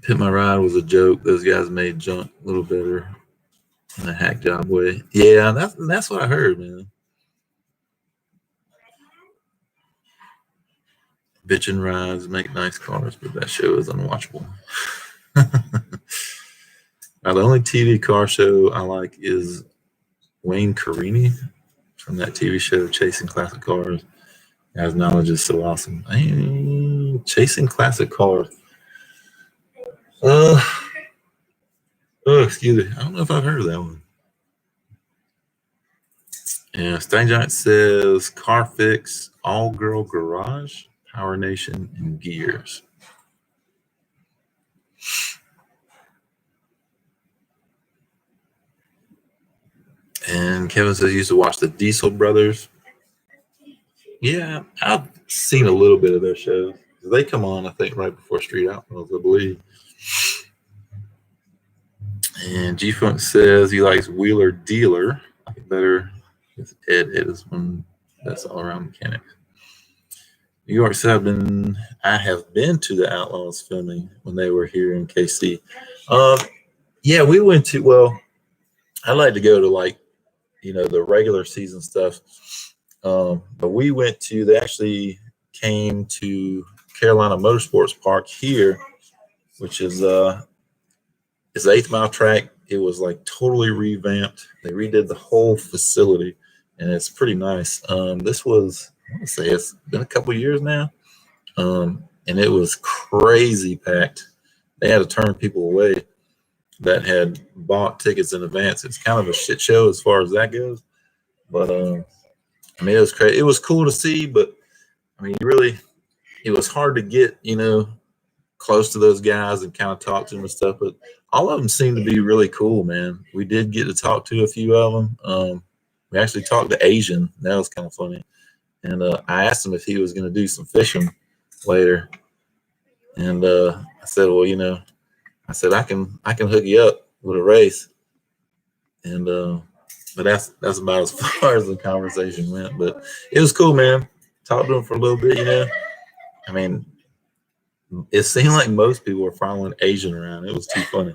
Hit My Ride was a joke. Those guys made junk a little better in a hack job way. Yeah, that's what I heard, man. Bitchin' rides make nice cars, but that show is unwatchable. Now, the only TV car show I like is Wayne Carini from that TV show, Chasing Classic Cars. His knowledge is so awesome. Chasing Classic Cars. Excuse me. I don't know if I've heard of that one. Yeah, Stein Giant says Car Fix, All Girl Garage, Power Nation, and Gears. And Kevin says he used to watch the Diesel Brothers. Yeah, I've seen a little bit of their shows. They come on, I think, right before Street Outlaws, I believe. And G Funk says he likes Wheeler Dealer. I like it better with Ed. Ed is one that's all around mechanics. New York said I have been to the Outlaws filming when they were here in KC. Yeah, we went to, well, I like to go to like, the regular season stuff. But we went to, they actually came to Carolina Motorsports Park here, which is it's the 8th Mile track. It was like totally revamped. They redid the whole facility and it's pretty nice. This was, I want to say it's been a couple years now. And it was crazy packed. They had to turn people away that had bought tickets in advance. It's kind of a shit show as far as that goes. But it was crazy. It was cool to see, but it was hard to get, close to those guys and kind of talk to them and stuff. But all of them seemed to be really cool, man. We did get to talk to a few of them. We actually talked to Asian. That was kind of funny. And I asked him if he was going to do some fishing later. And I said, well, I said I can hook you up with a race. And but that's about as far as the conversation went. But it was cool, man. Talked to him for a little bit, it seemed like most people were following Asian around. It was too funny.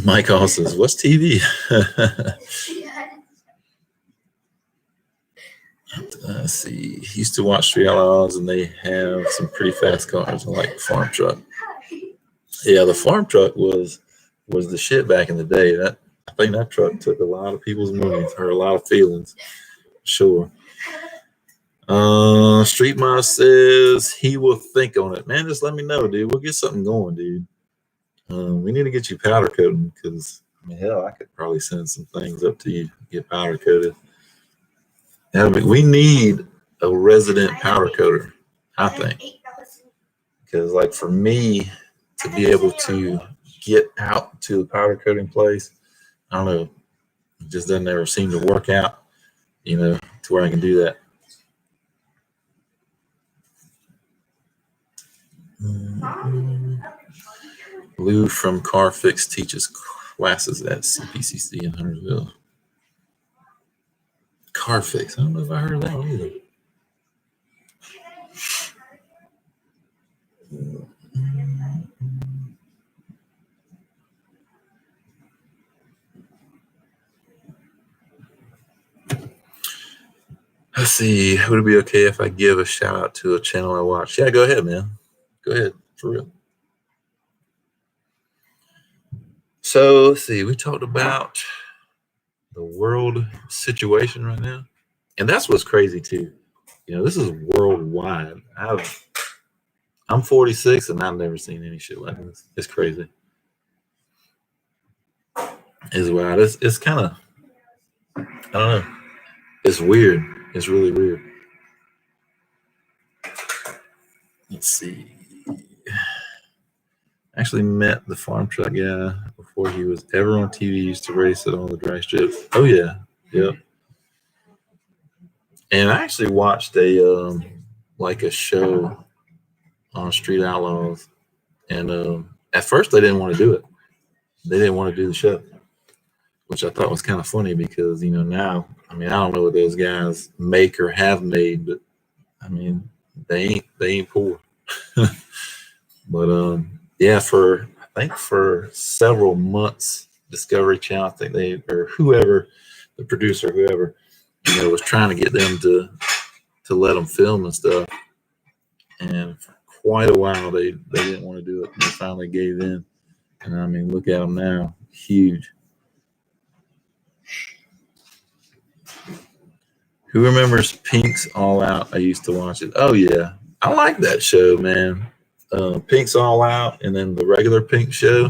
Mike also says, what's TV? Let's see. He used to watch Street Outlaws, and they have some pretty fast cars. I like the farm truck. Yeah, the farm truck was the shit back in the day. I think that truck took a lot of people's money, hurt a lot of feelings. Sure. Street Moss says he will think on it. Man, just let me know, dude. We'll get something going, dude. We need to get you powder coating because, hell, I could probably send some things up to you, get powder coated. We need a resident powder coater, I think. Because, like, for me to be able to get out to the powder coating place, I don't know, it just doesn't ever seem to work out, to where I can do that. Lou from Car Fix teaches classes at CPCC in Huntersville. Car Fix. I don't know if I heard of that one either. Let's see. Would it be okay if I give a shout out to a channel I watch? Yeah, go ahead, man. Go ahead, for real. So let's see. We talked about the world situation right now, and that's what's crazy too. This is worldwide. I'm 46 and I've never seen any shit like this. It's crazy. It's wild. It's kind of, I don't know. It's weird. It's really weird. Let's see. I actually met the farm truck guy before he was ever on TV. He used to race it on the drag strips. Oh yeah, yep. And I actually watched a show on Street Outlaws, and at first they didn't want to do it. They didn't want to do the show, which I thought was kind of funny because now, I mean, I don't know what those guys make or have made, but I mean they ain't poor. But yeah, I think for several months, Discovery Channel, I think or whoever, the producer, whoever, was trying to get them to let them film and stuff. And for quite a while, they didn't want to do it. They finally gave in. And I mean, look at them now, huge. Who remembers Pink's All Out? I used to watch it. Oh yeah, I like that show, man. Pink's All Out, and then the regular Pink show.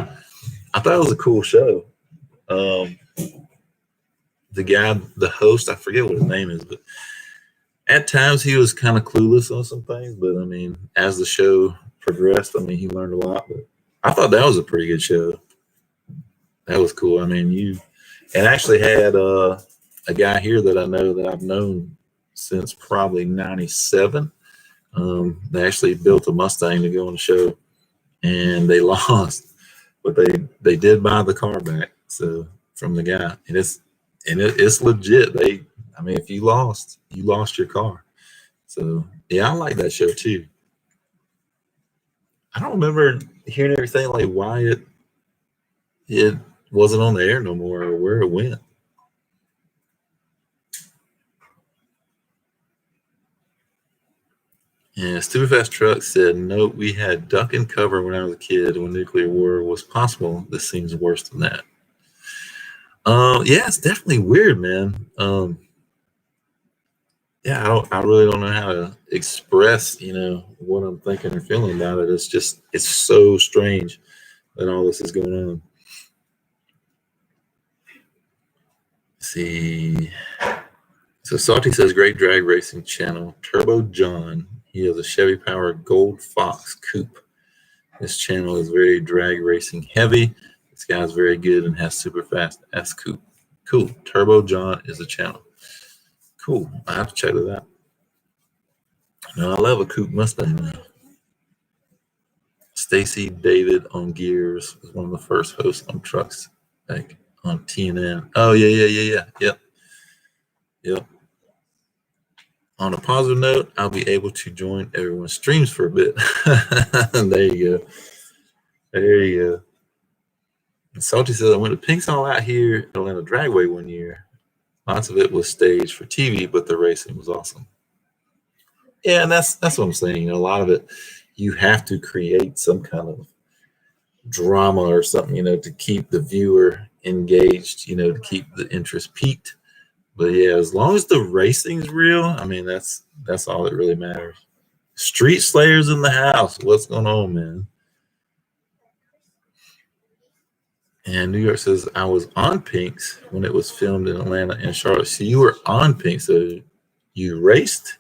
I thought it was a cool show. The guy, the host, I forget what his name is, but at times he was kind of clueless on some things. But I mean, as the show progressed, I mean, he learned a lot. But I thought that was a pretty good show. That was cool. I mean, and actually had a guy here that I know that I've known since probably '97. They actually built a Mustang to go on the show, and they lost, but they did buy the car back. So from the guy, and it's legit. I mean, if you lost your car. So yeah, I like that show too. I don't remember hearing everything like why it wasn't on the air no more or where it went. And Stupid Fast Truck said, "Nope, we had duck and cover when I was a kid. When nuclear war was possible, this seems worse than that." Yeah, it's definitely weird, man. Yeah, I really don't know how to express, what I'm thinking or feeling about it. It's so strange that all this is going on. Let's see. So Salty says, great drag racing channel. Turbo John. He has a Chevy Power Gold Fox coupe. This channel is very drag racing heavy. This guy's very good and has super fast S coupe. Cool. Turbo John is a channel. Cool. I have to check it out. No, I love a coupe Mustang now. Stacy David on Gears was one of the first hosts on Trucks, like on TNN. Oh yeah. Yep. On a positive note, I'll be able to join everyone's streams for a bit. There you go. And Salty says, I went to Pink's All Out here at Atlanta Dragway one year. Lots of it was staged for TV, but the racing was awesome. Yeah, and that's what I'm saying. A lot of it, you have to create some kind of drama or something, to keep the viewer engaged, to keep the interest peaked. But yeah, as long as the racing's real, I mean, that's all that really matters. Street Slayers in the house. What's going on, man? And New York says, I was on Pink's when it was filmed in Atlanta and Charlotte. So you were on Pink, so you raced?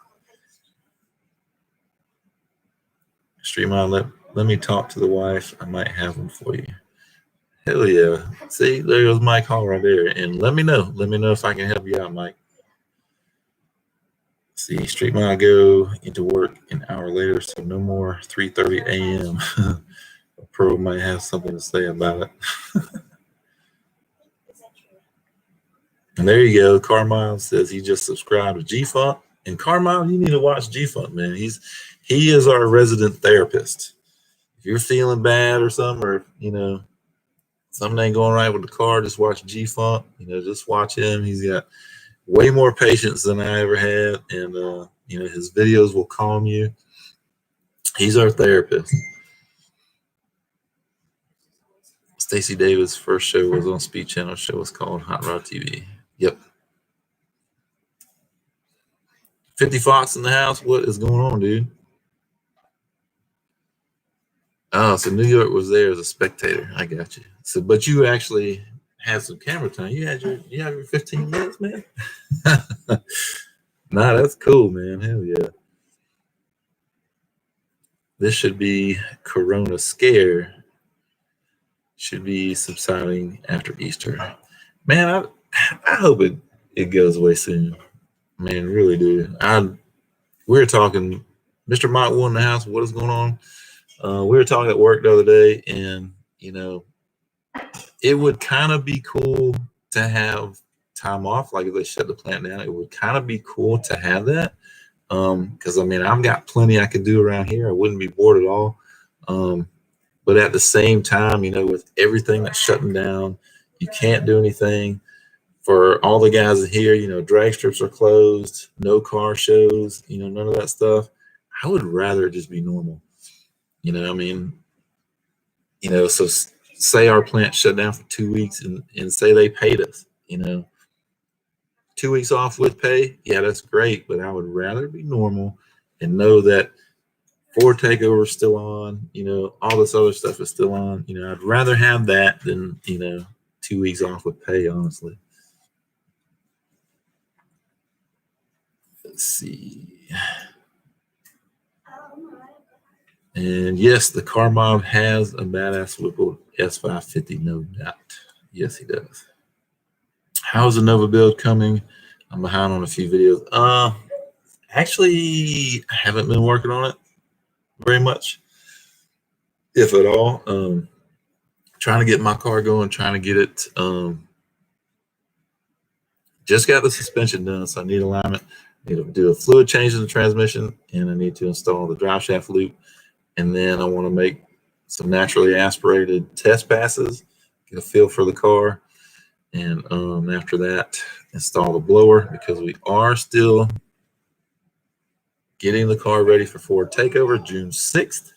Street Mom, let me talk to the wife. I might have them for you. Hell yeah. See, there goes Mike Hall right there. And let me know. Let me know if I can help you out, Mike. See, Street Mom go into work an hour later, so no more 3:30 a.m. A pro might have something to say about it. And there you go. Carmine says he just subscribed to G-Funk. And Carmine, you need to watch G-Funk, man. He is our resident therapist. If you're feeling bad or something, or something ain't going right with the car, just watch G-Funk. Just watch him. He's got way more patience than I ever had, and you know, his videos will calm you. He's our therapist. Stacey Davis' first show was on Speed Channel. Show was called Hot Rod TV. Yep. 50 Fox in the house. What is going on, dude? Oh, so New York was there as a spectator. I got you. So, but you actually had some camera time. You have your 15 minutes, man. Nah, that's cool, man. Hell yeah. This should be Corona scare. Should be subsiding after Easter. Man, I hope it goes away soon. Man, really do. We were talking, Mr. Mike One in the house. What is going on? We were talking at work the other day, and you know, it would kind of be cool to have time off. Like if they shut the plant down, it would kind of be cool to have that. Because I mean, I've got plenty I could do around here. I wouldn't be bored at all. But at the same time, you know, with everything that's shutting down, you can't do anything. For all the guys here, you know, drag strips are closed, no car shows, you know, none of that stuff. I would rather it just be normal. You know, I mean, you know, so say our plant shut down for 2 weeks and say they paid us, you know, 2 weeks off with pay. Yeah, that's great. But I would rather be normal and know that Ford Takeover is still on, you know, all this other stuff is still on. You know, I'd rather have that than, you know, 2 weeks off with pay, honestly. Let's see. And yes, the car mob has a badass Whipple S550, no doubt. Yes, he does. How's the Nova build coming? I'm behind on a few videos. Actually, I haven't been working on it very much, if at all. Trying to get my car going, trying to get it. Just got the suspension done, so I need alignment. I need to do a fluid change in the transmission, and I need to install the drive shaft loop. And then I want to make some naturally aspirated test passes, get a feel for the car. And after that, install the blower, because we are still getting the car ready for Ford Takeover June 6th.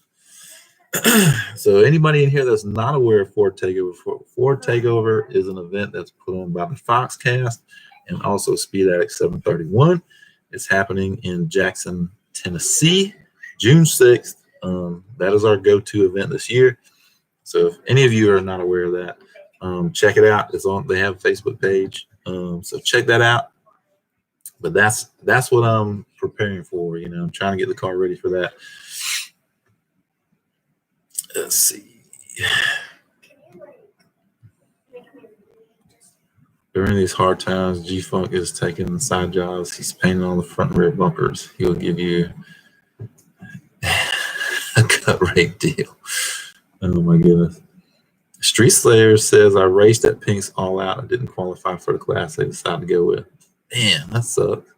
So anybody in here that's not aware of Ford Takeover, Ford Takeover is an event that's put on by the Foxcast and also Speed Addict 731. It's happening in Jackson, Tennessee, June 6th. That is our go-to event this year. So if any of you are not aware of that, check it out. It's on. They have a Facebook page, so check that out. But that's what I'm preparing for. You know, I'm trying to get the car ready for that. Let's see. During these hard times, G-Funk is taking side jobs. He's painting on the front and rear bumpers. He'll give you a cut rate deal. Oh my goodness. Street Slayer says, I raced at Pink's All Out. I didn't qualify for the class they decided to go with. Man, that sucks.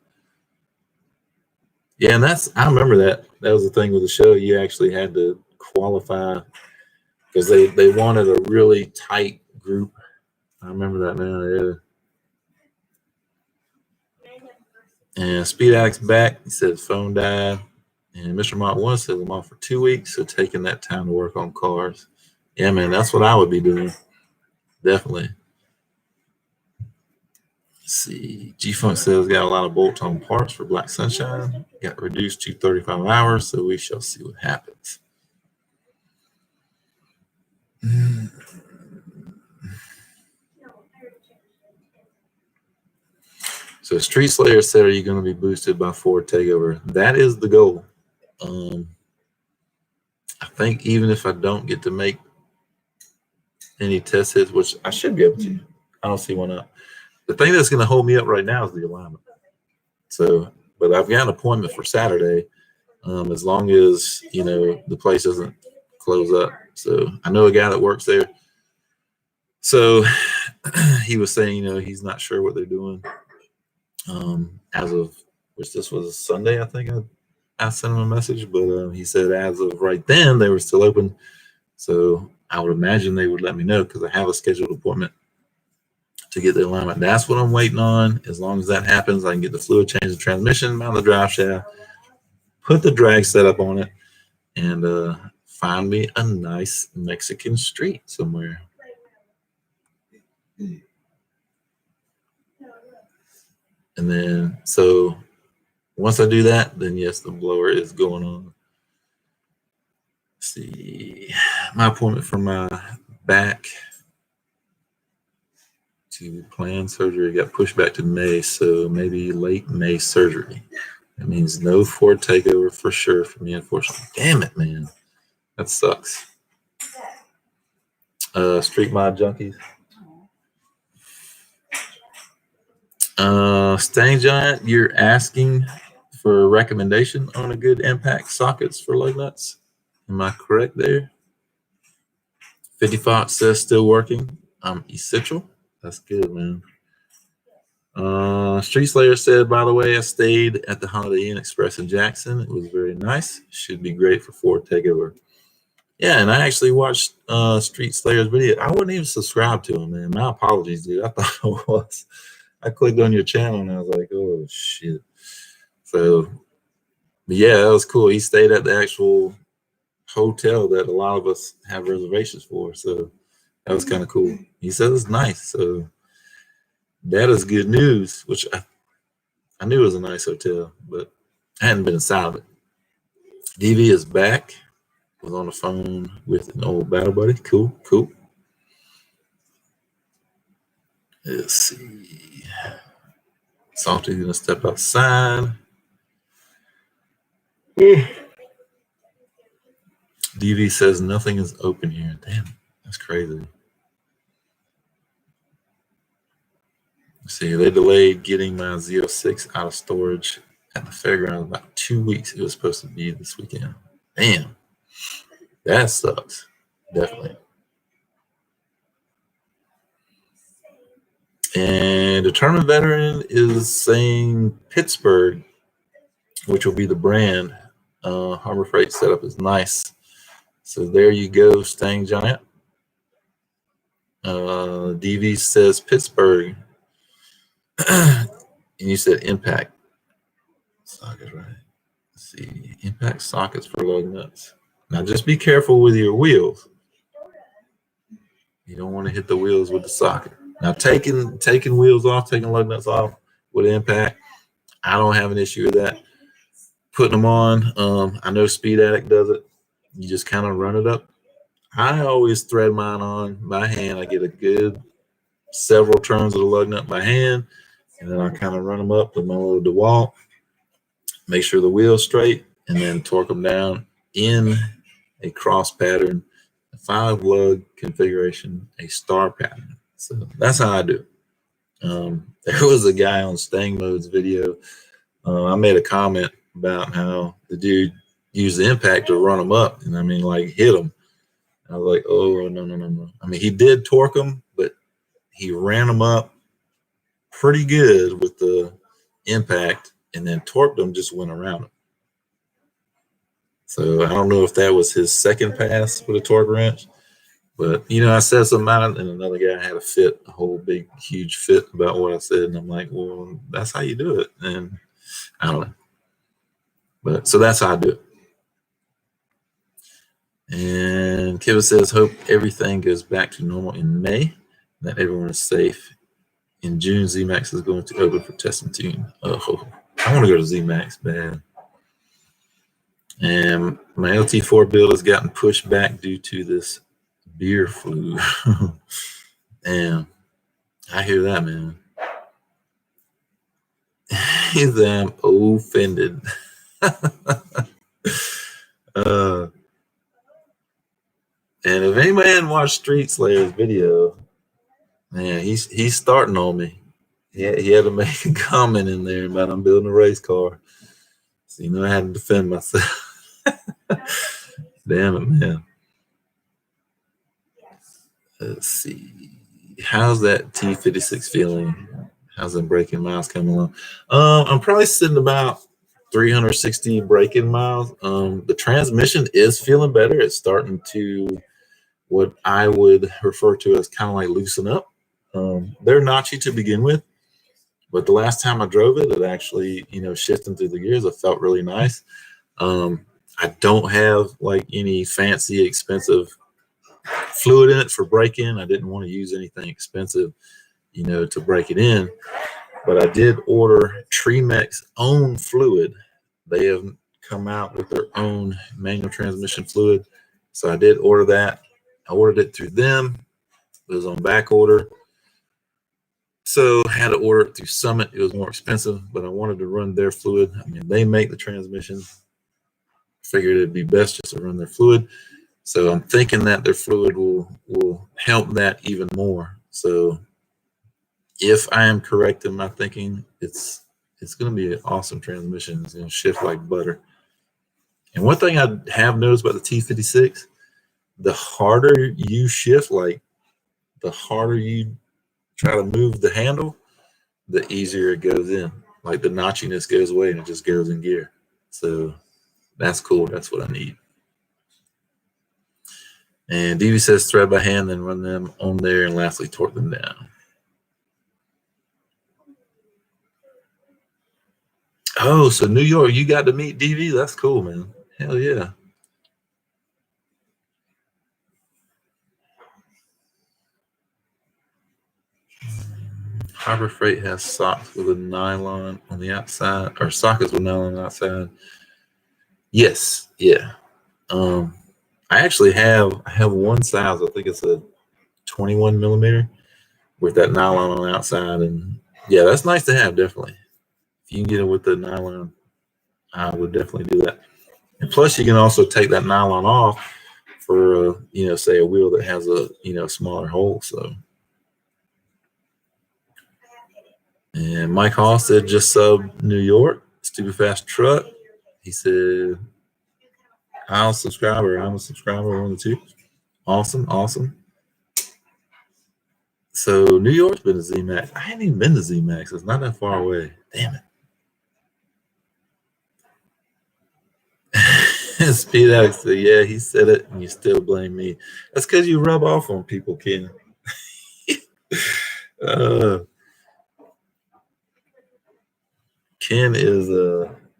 Yeah, and I remember that. That was the thing with the show. You actually had to qualify because they wanted a really tight group. I remember that now, yeah. And Speed Addict's back. He said his phone died. And Mr. Mott 1 says I'm off for 2 weeks, so taking that time to work on cars. Yeah, man, that's what I would be doing. Definitely. Let's see. G-Funk says got a lot of bolt-on parts for Black Sunshine. Got reduced to 35 hours, so we shall see what happens. So Street Slayer said, are you going to be boosted by Ford Takeover? That is the goal. I think even if I don't get to make any test hits, which I should be able to, I don't see why not. The thing that's going to hold me up right now is the alignment. So, but I've got an appointment for Saturday, as long as, you know, the place doesn't close up. So I know a guy that works there. So he was saying, you know, he's not sure what they're doing. As of, which this was Sunday, I think I sent him a message, but he said as of right then they were still open. So I would imagine they would let me know because I have a scheduled appointment to get the alignment. That's what I'm waiting on. As long as that happens, I can get the fluid change, the transmission, mount the drive shaft, put the drag setup on it, and find me a nice Mexican street somewhere. And then, so once I do that, then yes, the blower is going on. Let's see, my appointment for my back to plan surgery got pushed back to May, so maybe late May surgery. That means no Ford takeover for sure for me, unfortunately. Damn it, man. That sucks. Street Mod Junkies. Stang Giant, you're asking for a recommendation on a good impact sockets for lug nuts. Am I correct there? 50 Fox says still working. Essential. That's good, man. Street Slayer said, by the way, I stayed at the Holiday Inn Express in Jackson. It was very nice. Should be great for Ford takeover. Yeah, and I actually watched Street Slayer's video. I wasn't even subscribed to him, man. My apologies, dude. I thought I was. I clicked on your channel and I was like, oh shit. So, but yeah, that was cool. He stayed at the actual hotel that a lot of us have reservations for. So that was kind of cool. He said it's nice. So that is good news, which I knew it was a nice hotel, but I hadn't been inside of it. DV is back. Was on the phone with an old battle buddy. Cool, cool. Let's see. Salty's gonna step outside. DV says nothing is open here. Damn, that's crazy. Let's see, they delayed getting my Z06 out of storage at the fairgrounds about 2 weeks. It was supposed to be this weekend. Damn, that sucks. Definitely. And Determined Veteran is saying Pittsburgh, which will be the brand. Harbor Freight setup is nice. So there you go, Stang Giant. DV says Pittsburgh. And you said impact sockets, right? Let's see, impact sockets for lug nuts. Now just be careful with your wheels. You don't want to hit the wheels with the socket. Now taking wheels off, taking lug nuts off with impact, I don't have an issue with that. Putting them on, I know Speed Addict does it. You just kind of run it up. I always thread mine on by hand. I get a good several turns of the lug nut by hand, and then I kind of run them up with my little DeWalt, make sure the wheel's straight, and then torque them down in a cross pattern, a 5 lug configuration, a star pattern. So that's how I do it. There was a guy on Stang Mode's video. I made a comment about how the dude used the impact to run them up, and I mean, like, hit them. I was like, oh, no. I mean, he did torque them, but he ran them up pretty good with the impact, and then torqued them, just went around them. So I don't know if that was his second pass with a torque wrench, but, you know, I said something about it, and another guy had a whole big, huge fit about what I said, and I'm like, well, that's how you do it, and I don't know. But so that's how I do it. And Kevin says, hope everything goes back to normal in May, that everyone is safe. In June, ZMAX is going to open for test and tune. Oh, I want to go to ZMAX, man. And my LT4 build has gotten pushed back due to this beer flu. Damn, I hear that, man. He's damn offended. And if anybody hadn't watched Street Slayer's video, man, he's starting on me. He had to make a comment in there about I'm building a race car. So, you know, I had to defend myself. Damn it, man. Let's see. How's that T56 feeling? How's the braking miles coming along? I'm probably sitting about 360 braking miles. The transmission is feeling better. It's starting to what I would refer to as kind of like loosen up. They're notchy to begin with, but the last time I drove it, it actually, shifting through the gears, it felt really nice. I don't have like any fancy expensive fluid in it for braking. I didn't want to use anything expensive, to break it in, but I did order Tremec's own fluid. They have come out with their own manual transmission fluid. So I did order that. I ordered it through them. It was on back order. So I had to order it through Summit. It was more expensive, but I wanted to run their fluid. I mean, they make the transmission. Figured it'd be best just to run their fluid. So I'm thinking that their fluid will help that even more. So if I am correct in my thinking, it's going to be an awesome transmission. It's going to shift like butter. And one thing I have noticed about the T56, the harder you shift, like the harder you try to move the handle, the easier it goes in. Like the notchiness goes away and it just goes in gear. So that's cool. That's what I need. And DV says thread by hand, then run them on there and lastly torque them down. Oh, so New York, you got to meet DV? That's cool, man. Hell yeah. Harbor Freight has socks with a nylon on the outside, or sockets with nylon on the outside. Yes, yeah. I actually have one size. I think it's a 21 millimeter with that nylon on the outside, and yeah, that's nice to have. Definitely, if you can get it with the nylon, I would definitely do that. And plus, you can also take that nylon off for say a wheel that has a smaller hole. So. And Mike Hall said just sub New York, stupid fast truck. He said, I'm a subscriber, one of the two. Awesome, awesome. So New York's been to ZMAX. I haven't even been to ZMAX. It's not that far away. Damn it. Speed Alex said, yeah, he said it, and you still blame me. That's because you rub off on people, Ken. Ken is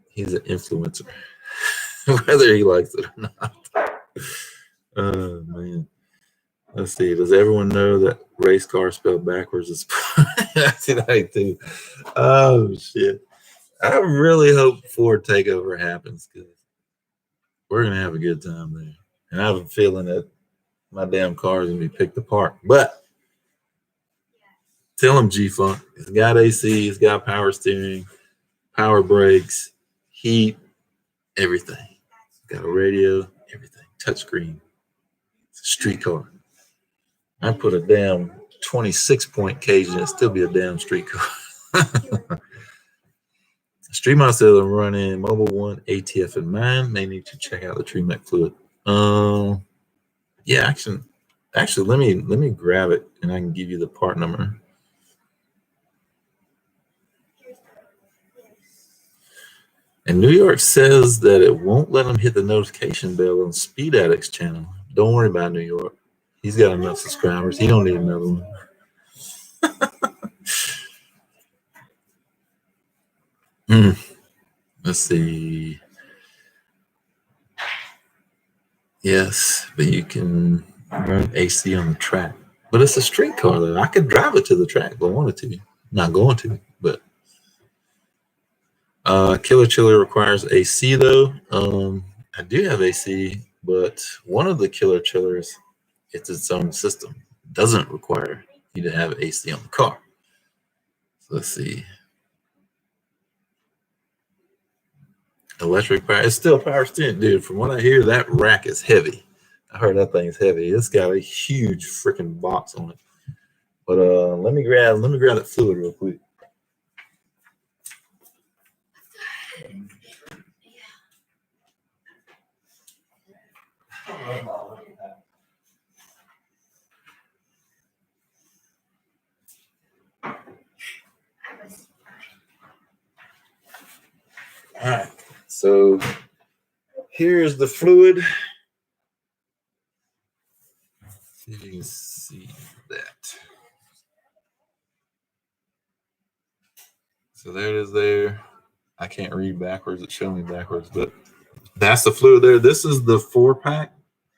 he's an influencer, whether he likes it or not. Oh man. Let's see. Does everyone know that race car spelled backwards is that's it too? Oh shit. I really hope Ford takeover happens because we're gonna have a good time there. And I have a feeling that my damn car is gonna be picked apart. But tell him G-Funk. It's got AC, it's got power steering, power brakes, heat, everything. It's got a radio, everything. Touchscreen. It's a street car. I put a damn 26-point cage in it, still be a damn street car. Street Mod says I'm running Mobile One ATF in mine. May need to check out the Tremec fluid. Yeah, actually, let me grab it and I can give you the part number. And New York says that it won't let him hit the notification bell on Speed Addict's channel. Don't worry about New York. He's got enough subscribers. He don't need another one. Let's see. Yes, but you can run AC on the track. But it's a street car, though. I could drive it to the track if I wanted to. Not going to, but Killer Chiller requires AC, though. I do have AC, but one of the Killer Chillers, it's its own system. It doesn't require you to have AC on the car. So let's see. Electric power. It's still power steering, dude. From what I hear, that rack is heavy. I heard that thing is heavy. It's got a huge freaking box on it. But let me grab that fluid real quick. All right. So here's the fluid. See if you can see that. is there. I can't read backwards. It's showing me backwards, but that's the fluid there. This is the 4-pack.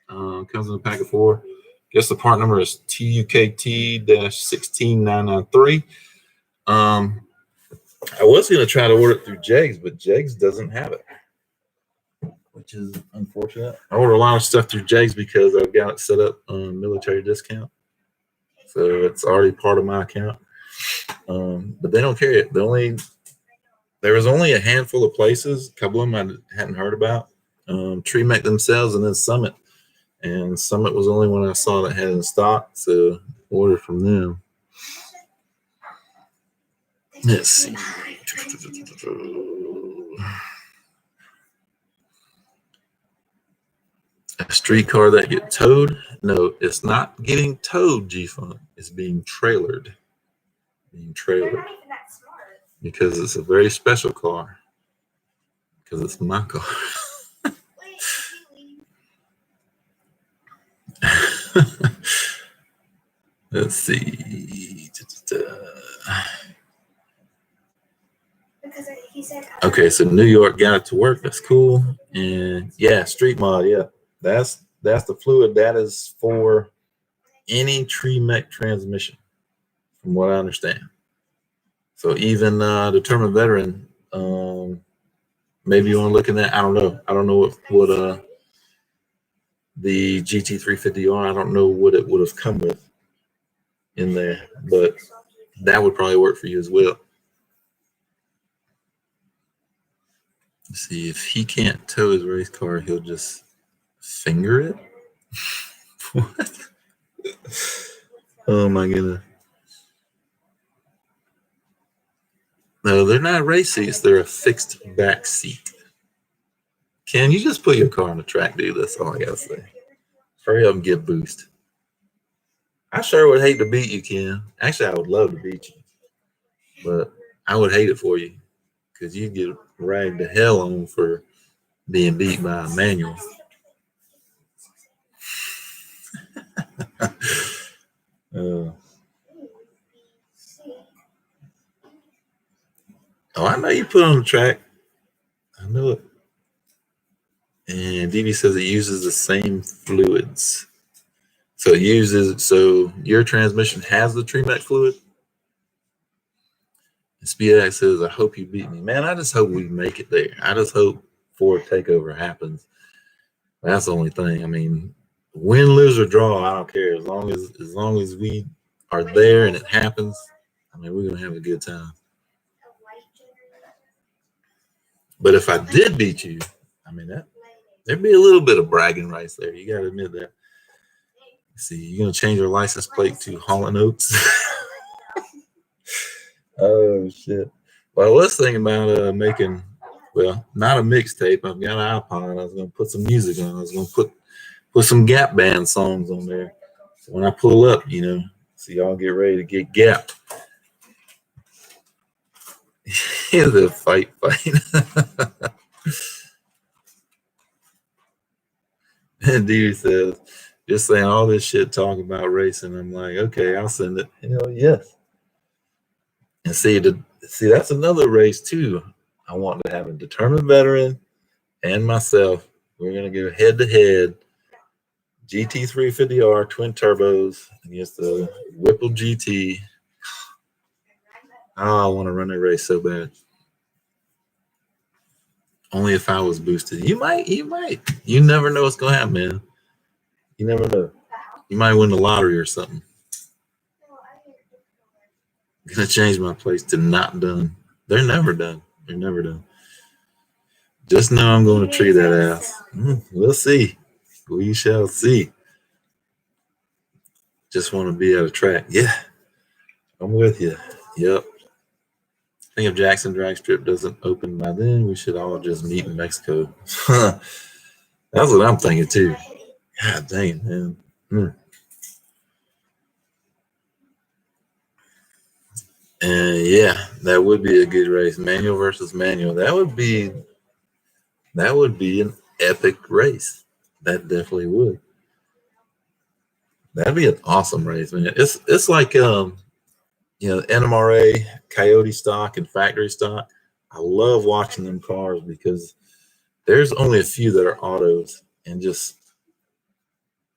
Comes in a pack of 4. Guess the part number is TUKT-16993. I was going to try to order it through Jegs, but Jegs doesn't have it, which is unfortunate. I order a lot of stuff through Jegs because I've got it set up on military discount. So it's already part of my account. But they don't carry it. There was only a handful of places, a couple of them I hadn't heard about. TreeMech themselves and then Summit. And Summit was the only one I saw that had in stock, so ordered from them. Let's see. A streetcar that get towed? No, it's not getting towed, G-Funk. It's being trailered. Because it's a very special car. Because it's my car. Let's see. Okay, so New York got it to work. That's cool. And yeah, street mod. Yeah, that's the fluid. That is for any TreeMech transmission, from what I understand. So even determined veteran, maybe you want to look at that. I don't know. I don't know what the GT350R. I don't know what it would have come with in there, but that would probably work for you as well. Let's see, if he can't tow his race car, he'll just finger it. What? Oh my goodness. No, they're not race seats. They're a fixed back seat. Ken, you just put your car on the track, dude. That's all I gotta say. Hurry up and get boost. I sure would hate to beat you, Ken. Actually, I would love to beat you, but I would hate it for you because you get ragged to hell on for being beat by a manual. Oh, I know you put on the track. I know it. And DB says it uses the same fluids. So your transmission has the TreeMech fluid. And SpeedX says, I hope you beat me. Man, I just hope we make it there. I just hope Ford takeover happens. That's the only thing. I mean, win, lose, or draw, I don't care. As long as we are there and it happens, I mean, we're gonna have a good time. But if I did beat you, I mean there'd be a little bit of bragging rights there. You gotta admit that. See, you're gonna change your license plate to Holland Oats. Oh shit. Well, I was thinking about making, well, not a mixtape. I've got an iPod. I was gonna put some music on. I was gonna put some Gap Band songs on there. So when I pull up, so y'all get ready to get Gap. Yeah, the fight. And dude says, just saying all this shit talking about racing. I'm like, okay, I'll send it. Hell yes. And see, that's another race too. I want to have a determined veteran and myself. We're gonna go head to head. GT350R twin turbos against the Whipple GT. Oh, I want to run a race so bad. Only if I was boosted. You might. You never know what's gonna happen, man. You never know. You might win the lottery or something. I'm gonna change my place to not done. They're never done. Just know I'm going to tree that ass. We'll see. We shall see. Just want to be at a track. Yeah, I'm with you. Yep. I think if Jackson Drag Strip doesn't open by then, we should all just meet in Mexico. That's what I'm thinking too. God dang it, man. And yeah, that would be a good race. Manual versus manual. That would be an epic race. That definitely would. That'd be an awesome race, man. It's like NMRA, Coyote stock, and factory stock. I love watching them cars because there's only a few that are autos, and just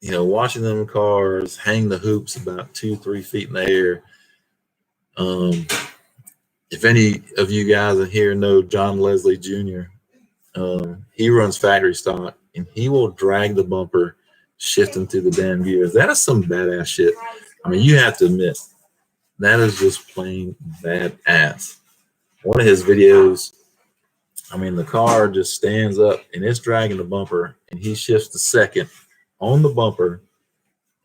watching them cars hang the hoops about 2-3 feet in the air. If any of you guys in here know John Leslie Jr., he runs factory stock, and he will drag the bumper, shifting through the damn gears. That is some badass shit. I mean, you have to admit, that is just plain badass. One of his videos, I mean, the car just stands up and it's dragging the bumper, and he shifts the second on the bumper.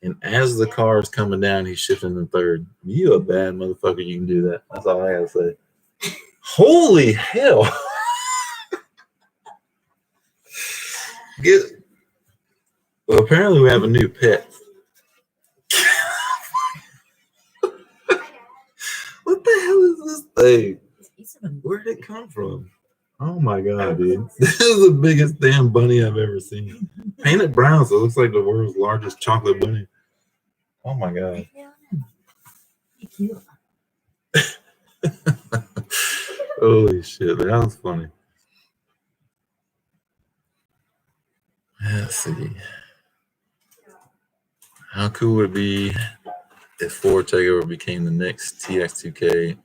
And as the car is coming down, he's shifting the third. You a bad motherfucker. You can do that. That's all I gotta say. Holy hell. Well, apparently we have a new pet. What the hell is this thing? Where did it come from? Oh my god, dude. This is the biggest damn bunny I've ever seen. Painted brown, so it looks like the world's largest chocolate bunny. Oh my god. Cute. Holy shit, that was funny. Let's see. How cool would it be if Ford Takeover became the next TX2K?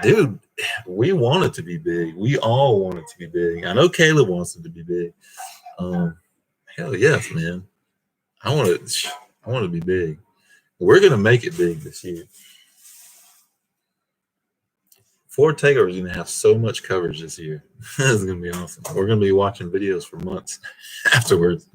Dude, we want it to be big. We all want it to be big. I know Caleb wants it to be big. Hell yes, man. I want it to be big. We're gonna make it big this year. Ford Takeover is gonna have so much coverage this year. This is gonna be awesome. We're gonna be watching videos for months afterwards.